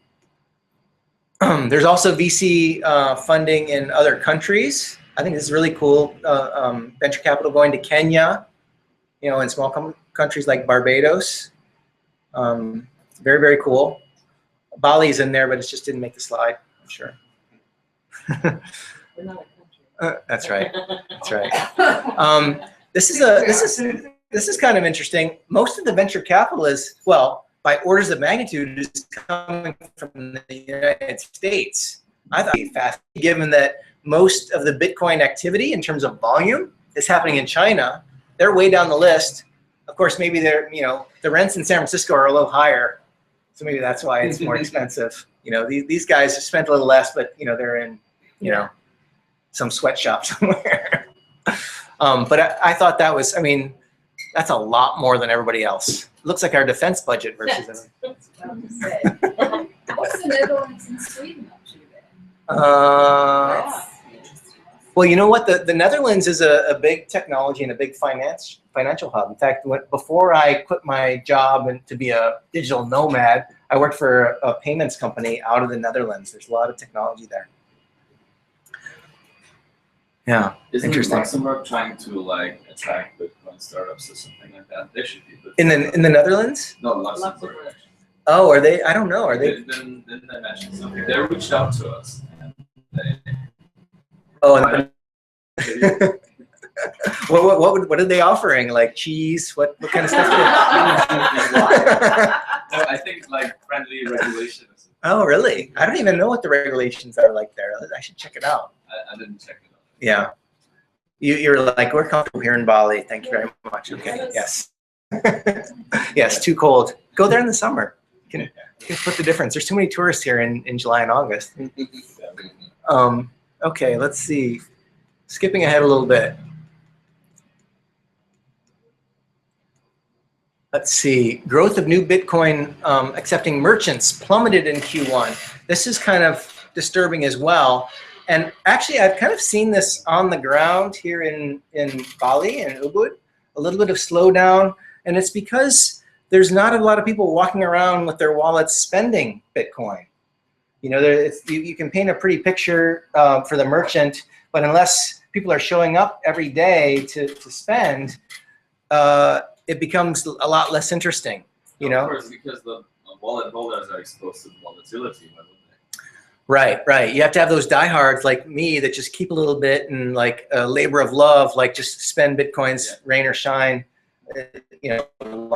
Speaker 1: There's also VC funding in other countries. I think this is really cool. Venture capital going to Kenya, in small countries like Barbados. Very, very cool. Bali's in there, but it just didn't make the slide, I'm sure.
Speaker 3: We're not a country.
Speaker 1: That's right. That's right. This is kind of interesting. Most of the venture capital is, well, by orders of magnitude, is coming from the United States. I thought it'd be fascinating, given that most of the Bitcoin activity in terms of volume is happening in China. They're way down the list. Of course, maybe the rents in San Francisco are a little higher, so maybe that's why it's more expensive. These guys have spent a little less, but they're in some sweatshop somewhere. But I thought that was, That's a lot more than everybody else. Looks like our defense budget versus.
Speaker 3: What's the Netherlands and Sweden up to then?
Speaker 1: Well, you know what? The Netherlands is a big technology and a big financial hub. In fact, before I quit my job and to be a digital nomad, I worked for a payments company out of the Netherlands. There's a lot of technology there. Yeah,
Speaker 6: Isn't
Speaker 1: interesting.
Speaker 6: Luxembourg trying to like attract Bitcoin startups or something like that? They should be.
Speaker 1: In the Netherlands?
Speaker 6: No, Luxembourg.
Speaker 1: Oh, are they? I don't know. Are they?
Speaker 6: Didn't they mention something? They reached out to us. And they,
Speaker 1: Oh, and what are they offering? Like cheese? What kind of stuff?
Speaker 6: no, I think like friendly regulations.
Speaker 1: Oh, really? I don't even know what the regulations are like there. I should check it out.
Speaker 6: I didn't check it out.
Speaker 1: Yeah. You're like, we're comfortable here in Bali. Thank you very much. Okay. Yes. Yes, too cold. Go there in the summer. You can split the difference. There's too many tourists here in July and August. Okay, let's see. Skipping ahead a little bit. Let's see. Growth of new Bitcoin accepting merchants plummeted in Q1. This is kind of disturbing as well. And actually, I've kind of seen this on the ground here in Bali and HUBUD, a little bit of slowdown. And it's because there's not a lot of people walking around with their wallets spending Bitcoin. You know, you can paint a pretty picture for the merchant, but unless people are showing up every day to spend, it becomes a lot less interesting, you know?
Speaker 6: Of course, because the wallet holders are exposed to volatility.
Speaker 1: Right. You have to have those diehards like me that just keep a little bit and like a labor of love, like just spend Bitcoins, rain or shine, you know,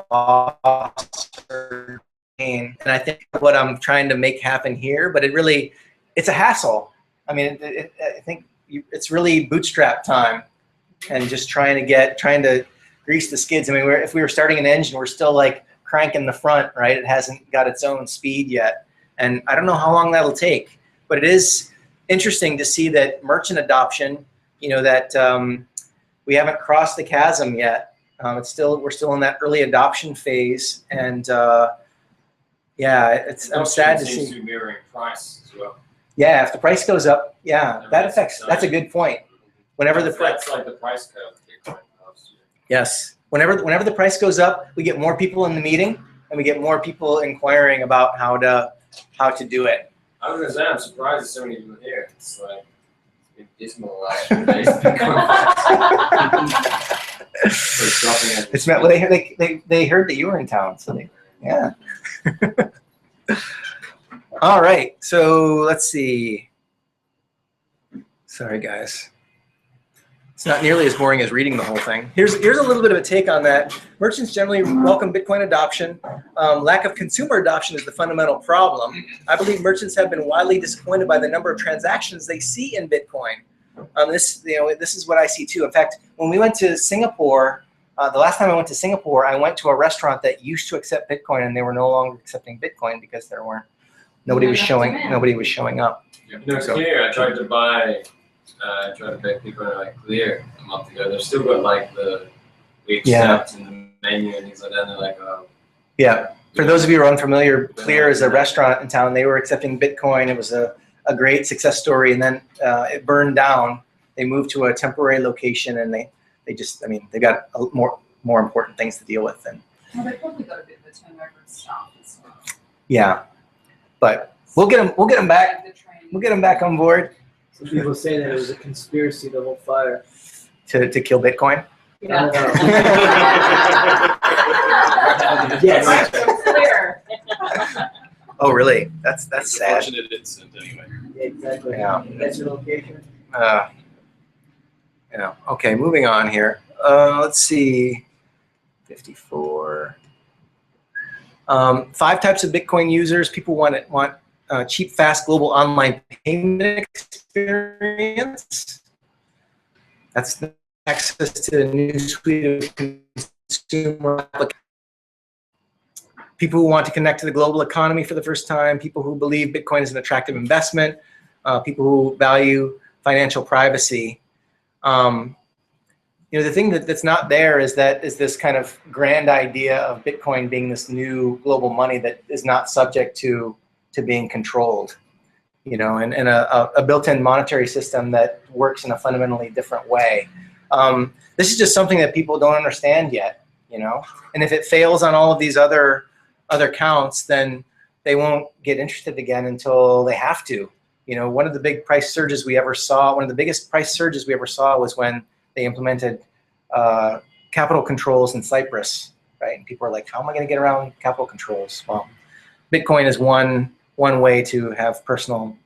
Speaker 1: loss or gain. And I think what I'm trying to make happen here, but it's a hassle. I mean, I think it's really bootstrap time and just trying to grease the skids. I mean, if we were starting an engine, we're still like cranking the front, right? It hasn't got its own speed yet. And I don't know how long that'll take. But it is interesting to see that merchant adoption, you know, that we haven't crossed the chasm yet. We're still in that early adoption phase, and yeah, I'm sad to see.
Speaker 5: Seems to be mirroring price as well.
Speaker 1: Yeah, if the price goes up, yeah, that's a good point. Whenever the price,
Speaker 5: That's like the price cut of Bitcoin last year.
Speaker 1: yes, whenever the price goes up, we get more people in the meeting, and we get more people inquiring about how to do it.
Speaker 5: I was gonna say, I'm surprised there's so many people here. It's like it's dismal last
Speaker 1: It's well, they heard that you were in town, so yeah. All right, so let's see. Sorry, guys. It's not nearly as boring as reading the whole thing. Here's a little bit of a take on that. Merchants generally welcome Bitcoin adoption. Lack of consumer adoption is the fundamental problem. I believe merchants have been widely disappointed by the number of transactions they see in Bitcoin. This is what I see too. In fact, when we went to Singapore, the last time I went to Singapore, I went to a restaurant that used to accept Bitcoin, and they were no longer accepting Bitcoin because nobody was showing up.
Speaker 5: No,
Speaker 1: So-
Speaker 5: Clear. I tried to buy Bitcoin like Clear a month ago. They've still got like we accept in the menu and things like that. And they're like, oh.
Speaker 1: Yeah. For those of you who are unfamiliar, Clear is a restaurant in town. They were accepting Bitcoin. It was a great success story, and then it burned down. They moved to a temporary location, and they got more important things to deal with. And
Speaker 3: Well, they probably got a bit of a turnover of staff as well.
Speaker 1: yeah, but we'll get them back. We'll get them back on board
Speaker 2: Some people say that it was a conspiracy to hold fire.
Speaker 1: to kill Bitcoin.
Speaker 3: Yeah.
Speaker 2: Yes.
Speaker 3: Clear.
Speaker 1: Oh, really? That's sad.
Speaker 4: Fortunate incident anyway.
Speaker 2: Exactly.
Speaker 1: Yeah.
Speaker 2: That's your location.
Speaker 1: Okay, moving on here. Let's see. 54. 5 types of Bitcoin users. People want cheap, fast, global online payment experience. That's access to a new suite of consumer applications. People who want to connect to the global economy for the first time. People who believe Bitcoin is an attractive investment. People who value financial privacy. you know, the thing that's not there is this kind of grand idea of Bitcoin being this new global money that is not subject to being controlled, you know, and a built-in monetary system that works in a fundamentally different way. This is just something that people don't understand yet, you know, and if it fails on all of these other counts, then they won't get interested again until they have to. You know, one of the big price surges we ever saw, one of the biggest price surges we ever saw was when they implemented capital controls in Cyprus, right? And people are like, how am I going to get around capital controls? Well, Bitcoin is one way to have personal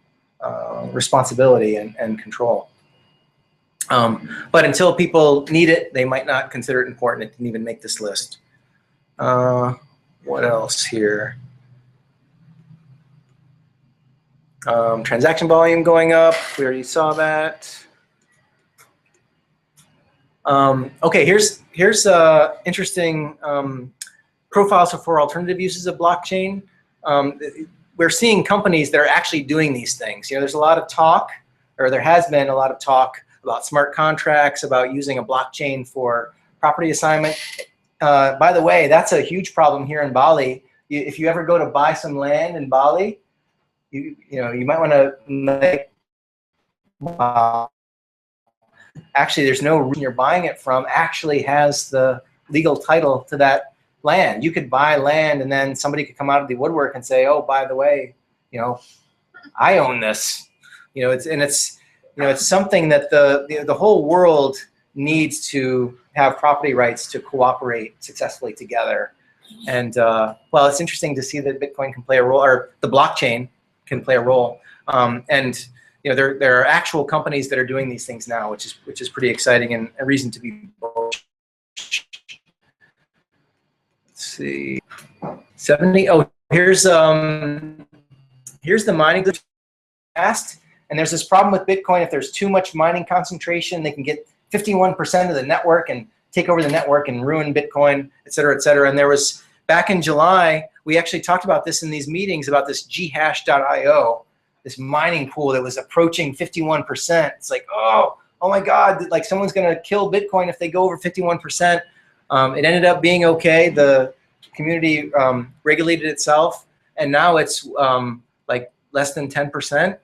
Speaker 1: responsibility and control. But until people need it, they might not consider it important. It didn't even make this list. What else here? Transaction volume going up. We already saw that. Okay, here's interesting profiles for alternative uses of blockchain. We're seeing companies that are actually doing these things. You know, there's a lot of talk, or there has been a lot of talk about smart contracts, about using a blockchain for property assignment. By the way, that's a huge problem here in Bali. If you ever go to buy some land in Bali, you know, you might want to make, actually there's no reason you're buying it from actually has the legal title to that land. You could buy land and then somebody could come out of the woodwork and say, oh, by the way, you know, I own this. You know, it's something that the whole world needs to have property rights to cooperate successfully together. And well, it's interesting to see that Bitcoin can play a role, or the blockchain can play a role. And you know, there are actual companies that are doing these things now, which is pretty exciting and a reason to be bullish. Let's see, 70. Oh, here's the mining fast. And there's this problem with Bitcoin. If there's too much mining concentration, they can get 51% of the network and take over the network and ruin Bitcoin, et cetera, et cetera. And there was, back in July, we actually talked about this in these meetings about this geek.io, this mining pool that was approaching 51%. It's like, oh my God, like someone's gonna kill Bitcoin if they go over 51%. It ended up being okay. The community regulated itself, and now it's like less than 10%.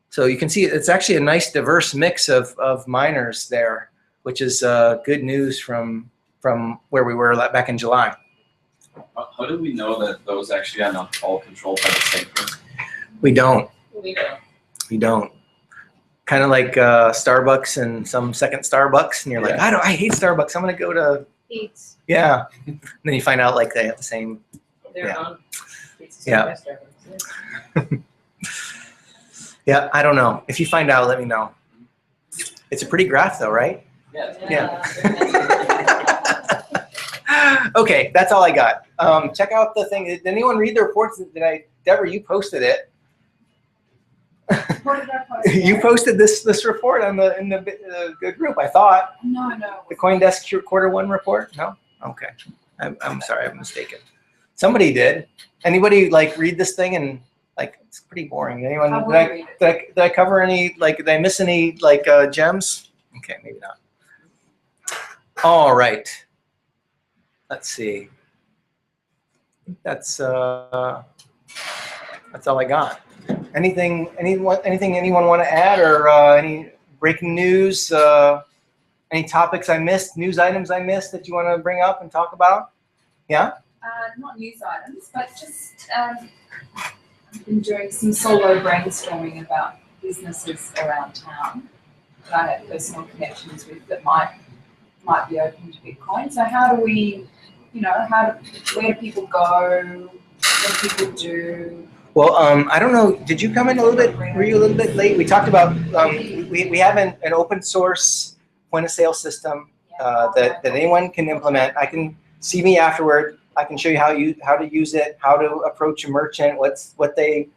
Speaker 1: So you can see it's actually a nice diverse mix of miners there, which is good news from where we were back in July.
Speaker 6: How do we know that those actually are not all controlled by the same person?
Speaker 1: We don't.
Speaker 3: We don't.
Speaker 1: Kind of like Starbucks and some second Starbucks, and you're like, I hate Starbucks. I'm gonna go to
Speaker 3: Eats
Speaker 1: yeah. And then you find out like they have the same.
Speaker 3: their
Speaker 1: Yeah.
Speaker 3: own pizza
Speaker 1: Yeah.
Speaker 3: restaurants.
Speaker 1: Yeah, I don't know. If you find out, let me know. It's a pretty graph, though, right?
Speaker 3: Yeah.
Speaker 1: Okay, that's all I got. Check out the thing. Did anyone read the reports? Deborah, you posted it.
Speaker 7: What did I post?
Speaker 1: You posted this report in the group, I thought.
Speaker 7: No.
Speaker 1: The CoinDesk Q1 report? No? Okay. I'm sorry, I'm mistaken. Somebody did. Anybody like read this thing and like it's pretty boring? Anyone?
Speaker 7: I will read it.
Speaker 1: Did I cover any, like, did I miss any like gems? Okay, maybe not. All right. Let's see. That's all I got. Anything anyone want to add, or any breaking news? Any topics I missed? News items I missed that you want to bring up and talk about? Yeah.
Speaker 7: Not news items, but just I've been doing some solo brainstorming about businesses around town that I have personal connections with that might be open to Bitcoin. So how do we, where do people go? What do people do?
Speaker 1: Well, I don't know. Did you come in a little bit? Were you a little bit late? We talked about we have an open source point of sale system that anyone can implement. I can see me afterward. I can show you how to use it, how to approach a merchant, what they,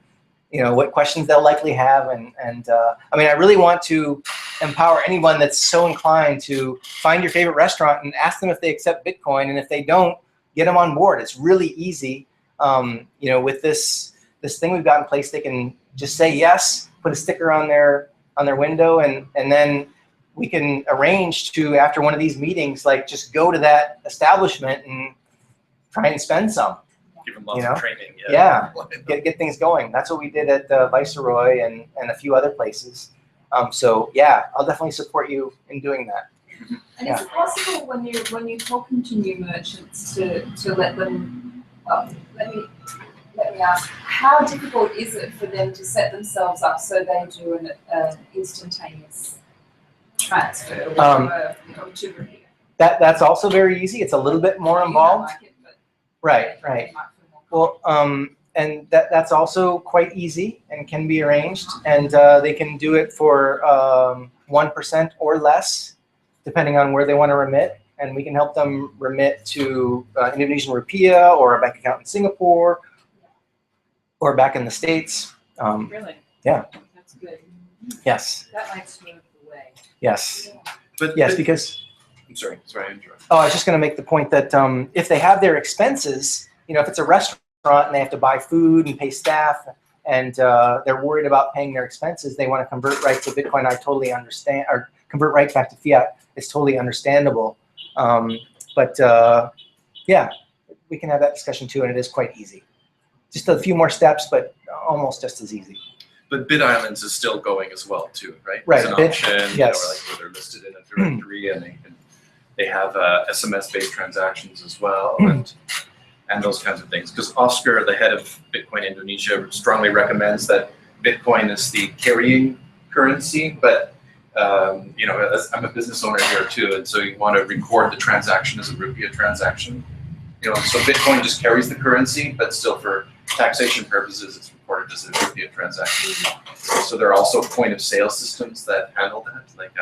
Speaker 1: what questions they'll likely have, and I mean, I really want to empower anyone that's so inclined to find your favorite restaurant and ask them if they accept Bitcoin, and if they don't, get them on board. It's really easy. With this thing we've got in place, they can just say yes, put a sticker on their window, and then we can arrange to, after one of these meetings, like just go to that establishment and try and spend some.
Speaker 4: Give them lots
Speaker 1: You know?
Speaker 4: of training.
Speaker 1: Yeah. Get things going. That's what we did at Viceroy and a few other places. So yeah, I'll definitely support you in doing that.
Speaker 7: And is it possible when you're talking to new merchants to let them, let me ask, how difficult is it for them to set themselves up so they do an instantaneous transfer or to review?
Speaker 1: That's also very easy. It's a little bit more involved.
Speaker 7: Like it, but
Speaker 1: Right.
Speaker 7: they might feel more
Speaker 1: Well, and that's also quite easy and can be arranged, and they can do it for 1% or less, depending on where they want to remit, and we can help them remit to Indonesian rupiah or a bank account in Singapore or back in the States.
Speaker 3: Really?
Speaker 1: Yeah.
Speaker 3: That's good.
Speaker 1: Yes.
Speaker 3: That might smooth the way.
Speaker 1: Yes.
Speaker 4: But
Speaker 1: Yes, because
Speaker 4: I'm sorry, I interrupted.
Speaker 1: I was just going to make the point that if they have their expenses, if it's a restaurant and they have to buy food and pay staff, and they're worried about paying their expenses, they want to convert right to Bitcoin. I totally understand, or convert right back to fiat. It's totally understandable. But yeah, we can have that discussion too, and it is quite easy. Just a few more steps, but almost just as easy.
Speaker 4: But Bit Islands is still going as well too, right?
Speaker 1: Right,
Speaker 4: It's an
Speaker 1: Bit-
Speaker 4: option,
Speaker 1: yes.
Speaker 4: or like where they're listed in a directory, and they have SMS-based transactions as well, and those kinds of things. Because Oscar, the head of Bitcoin Indonesia, strongly recommends that Bitcoin is the carrying currency, but I'm a business owner here too, and so you want to record the transaction as a rupiah transaction. So Bitcoin just carries the currency, but still for taxation purposes, it's recorded as a rupiah transaction. So there are also point of sale systems that handle that. Like,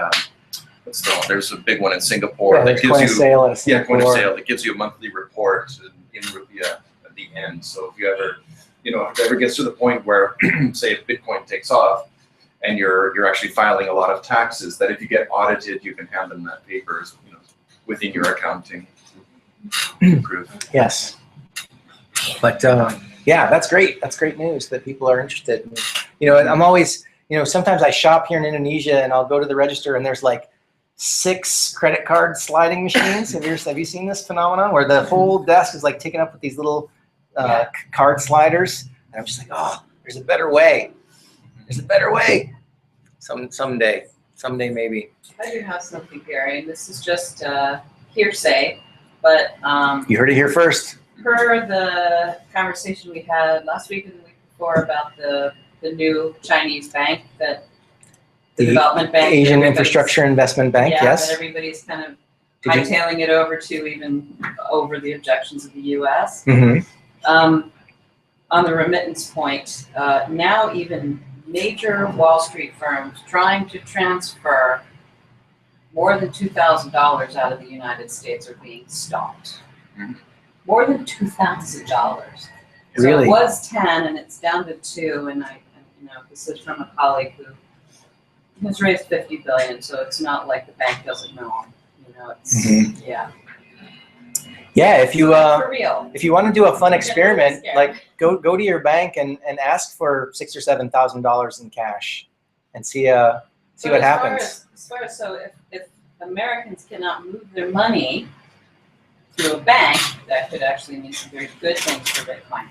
Speaker 4: there's a big one in Singapore that
Speaker 1: there's
Speaker 4: gives
Speaker 1: point of
Speaker 4: you
Speaker 1: sale at Singapore.
Speaker 4: point of sale that gives you a monthly report in rupiah at the end. So if you ever, if it ever gets to the point where, say, if Bitcoin takes off, and you're actually filing a lot of taxes, that if you get audited, you can hand them that paper as, within your accounting proof.
Speaker 1: Yes. But yeah, that's great. That's great news that people are interested. I'm always, sometimes I shop here in Indonesia and I'll go to the register and there's like 6 credit card sliding machines. Have you seen this phenomenon where the whole desk is like taken up with these little card sliders? And I'm just like, oh, there's a better way. There's a better way. Someday maybe.
Speaker 3: I do have something, Gary, and this is just hearsay, but
Speaker 1: You heard it here first.
Speaker 3: per the conversation we had last week and the week before about the new Chinese bank, that the development bank,
Speaker 1: Asian
Speaker 3: everybody's-
Speaker 1: Infrastructure Investment Bank,
Speaker 3: yeah,
Speaker 1: yes.
Speaker 3: that everybody's kind of
Speaker 1: Did you-
Speaker 3: hightailing it over to, even over the objections of the U.S.
Speaker 1: Mhm.
Speaker 3: On the remittance point, now even major Wall Street firms trying to transfer more than $2,000 out of the United States are being stopped.
Speaker 4: Mhm.
Speaker 3: More than $2,000. So
Speaker 1: Really?
Speaker 3: it was 10 and it's down to 2, and this is from a colleague who has raised 50 billion, so it's not like the bank doesn't know. It's
Speaker 1: Mhm.
Speaker 3: yeah.
Speaker 1: Yeah, if you
Speaker 3: For real.
Speaker 1: if you want to do a fun experiment,
Speaker 3: scared.
Speaker 1: like go to your bank and ask for $6,000 or $7,000 in cash, and see
Speaker 3: But
Speaker 1: what happens.
Speaker 3: As far as if Americans cannot move their money through a bank, that could actually mean some very good things for Bitcoin.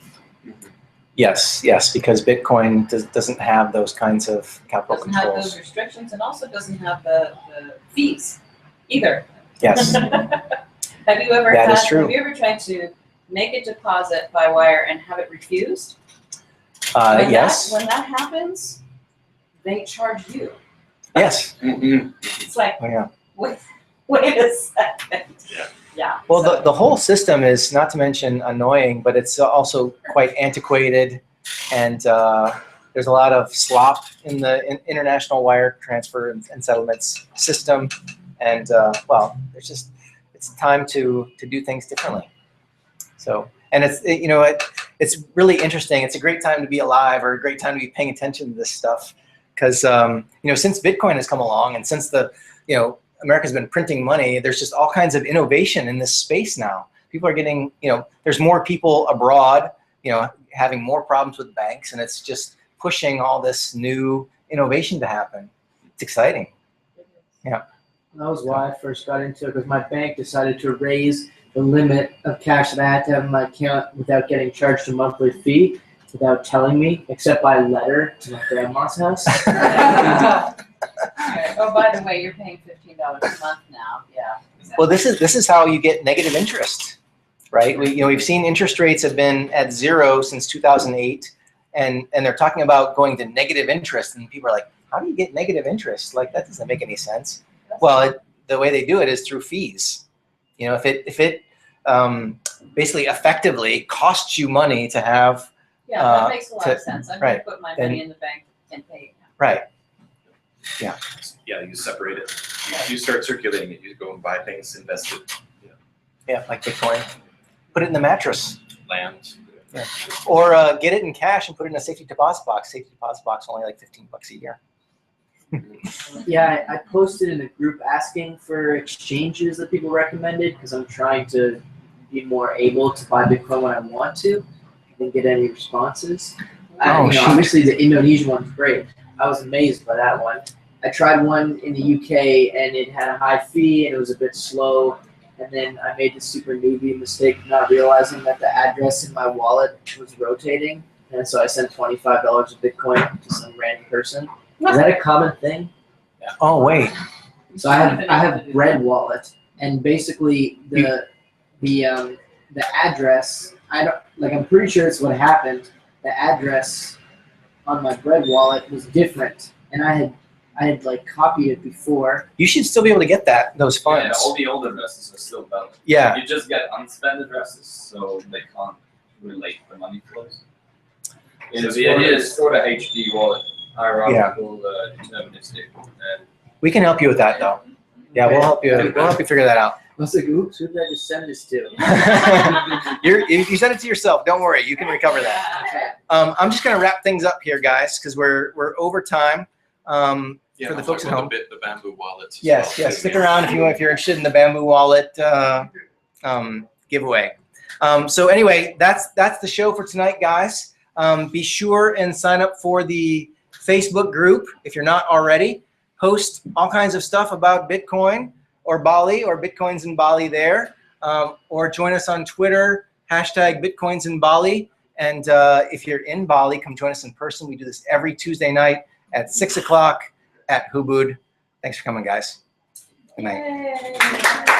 Speaker 1: Yes, because Bitcoin doesn't have those kinds of capital
Speaker 3: Doesn't have
Speaker 1: controls.
Speaker 3: those restrictions and also doesn't have the fees either.
Speaker 1: Yes.
Speaker 3: Have you ever
Speaker 1: That is true.
Speaker 3: Have you ever tried to make a deposit by wire and have it refused? When
Speaker 1: Yes.
Speaker 3: When that happens, they charge you.
Speaker 1: Yes.
Speaker 3: It's like,
Speaker 1: Oh, yeah.
Speaker 3: wait a second.
Speaker 4: Yeah.
Speaker 3: Yeah.
Speaker 1: Well,
Speaker 3: so-
Speaker 1: the whole system is, not to mention annoying, but it's also quite antiquated, and there's a lot of slop in the international wire transfer and settlements system, and it's time to do things differently. So, and it's really interesting. It's a great time to be alive, or a great time to be paying attention to this stuff, because since Bitcoin has come along, and since America's been printing money, there's just all kinds of innovation in this space now. People are getting, there's more people abroad, having more problems with banks, and it's just pushing all this new innovation to happen. It's exciting. Yeah.
Speaker 2: That was why I first got into it, because my bank decided to raise the limit of cash that I had to have in my account without getting charged a monthly fee, without telling me, except by letter to my grandma's house.
Speaker 3: Oh, by the way, you're paying $15 a month now, yeah.
Speaker 1: Well, this is how you get negative interest, right? We've seen interest rates have been at 0 since 2008, and they're talking about going to negative interest, and people are like, how do you get negative interest? Like, that doesn't make any sense. Well, the way they do it is through fees. If it basically effectively costs you money to have,
Speaker 3: Yeah, that makes a lot of sense. I'm gonna
Speaker 1: right.
Speaker 3: put my money in the bank and pay it now.
Speaker 1: right?
Speaker 4: Yeah, you separate it. You start circulating it. You go and buy things, invest it,
Speaker 1: Yeah, like Bitcoin. Put it in the mattress,
Speaker 4: land.
Speaker 1: Yeah. Or get it in cash and put it in a safety deposit box. Safety deposit box only like $15 a year.
Speaker 2: Yeah, I posted in a group asking for exchanges that people recommended, because I'm trying to be more able to buy Bitcoin when I want to. I didn't get any responses.
Speaker 1: Shoot.
Speaker 2: Obviously the Indonesian one's great. I was amazed by that one. I tried one in the UK and it had a high fee and it was a bit slow. And then I made the super newbie mistake of not realizing that the address in my wallet was rotating. And so I sent $25 of Bitcoin to some random person. Is that a common thing?
Speaker 1: Oh, wait.
Speaker 2: So I have Bread Wallet, and basically the address, I'm pretty sure it's what happened. The address on my Bread Wallet was different, and I had like copied it before.
Speaker 1: You should still be able to get those funds.
Speaker 6: Yeah, all the old addresses are still valid.
Speaker 1: Yeah.
Speaker 6: You just get unspent addresses, so they can't relate the money flows.
Speaker 5: So the idea is for the HD wallet, hierarchical, deterministic, and
Speaker 1: We can help you with that, though. Yeah, we'll help you. We'll help you figure that out.
Speaker 2: I was like, oops, who did I just send this to?
Speaker 1: You send it to yourself. Don't worry, you can recover that. I'm just gonna wrap things up here, guys, because we're over time.
Speaker 4: Yeah,
Speaker 1: For the
Speaker 4: I'll
Speaker 1: folks
Speaker 4: talk
Speaker 1: at
Speaker 4: about
Speaker 1: home.
Speaker 4: the bamboo wallets. as
Speaker 1: Yes,
Speaker 4: well,
Speaker 1: yes.
Speaker 4: too.
Speaker 1: Stick around if you're interested in the bamboo wallet giveaway. So anyway, that's the show for tonight, guys. Be sure and sign up for the Facebook group if you're not already. Post all kinds of stuff about Bitcoin or Bali or Bitcoins in Bali there, or join us on Twitter, #Bitcoins in Bali. And if you're in Bali, come join us in person. We do this every Tuesday night at 6 o'clock at HUBUD. Thanks for coming, guys. Good night.
Speaker 7: Yay.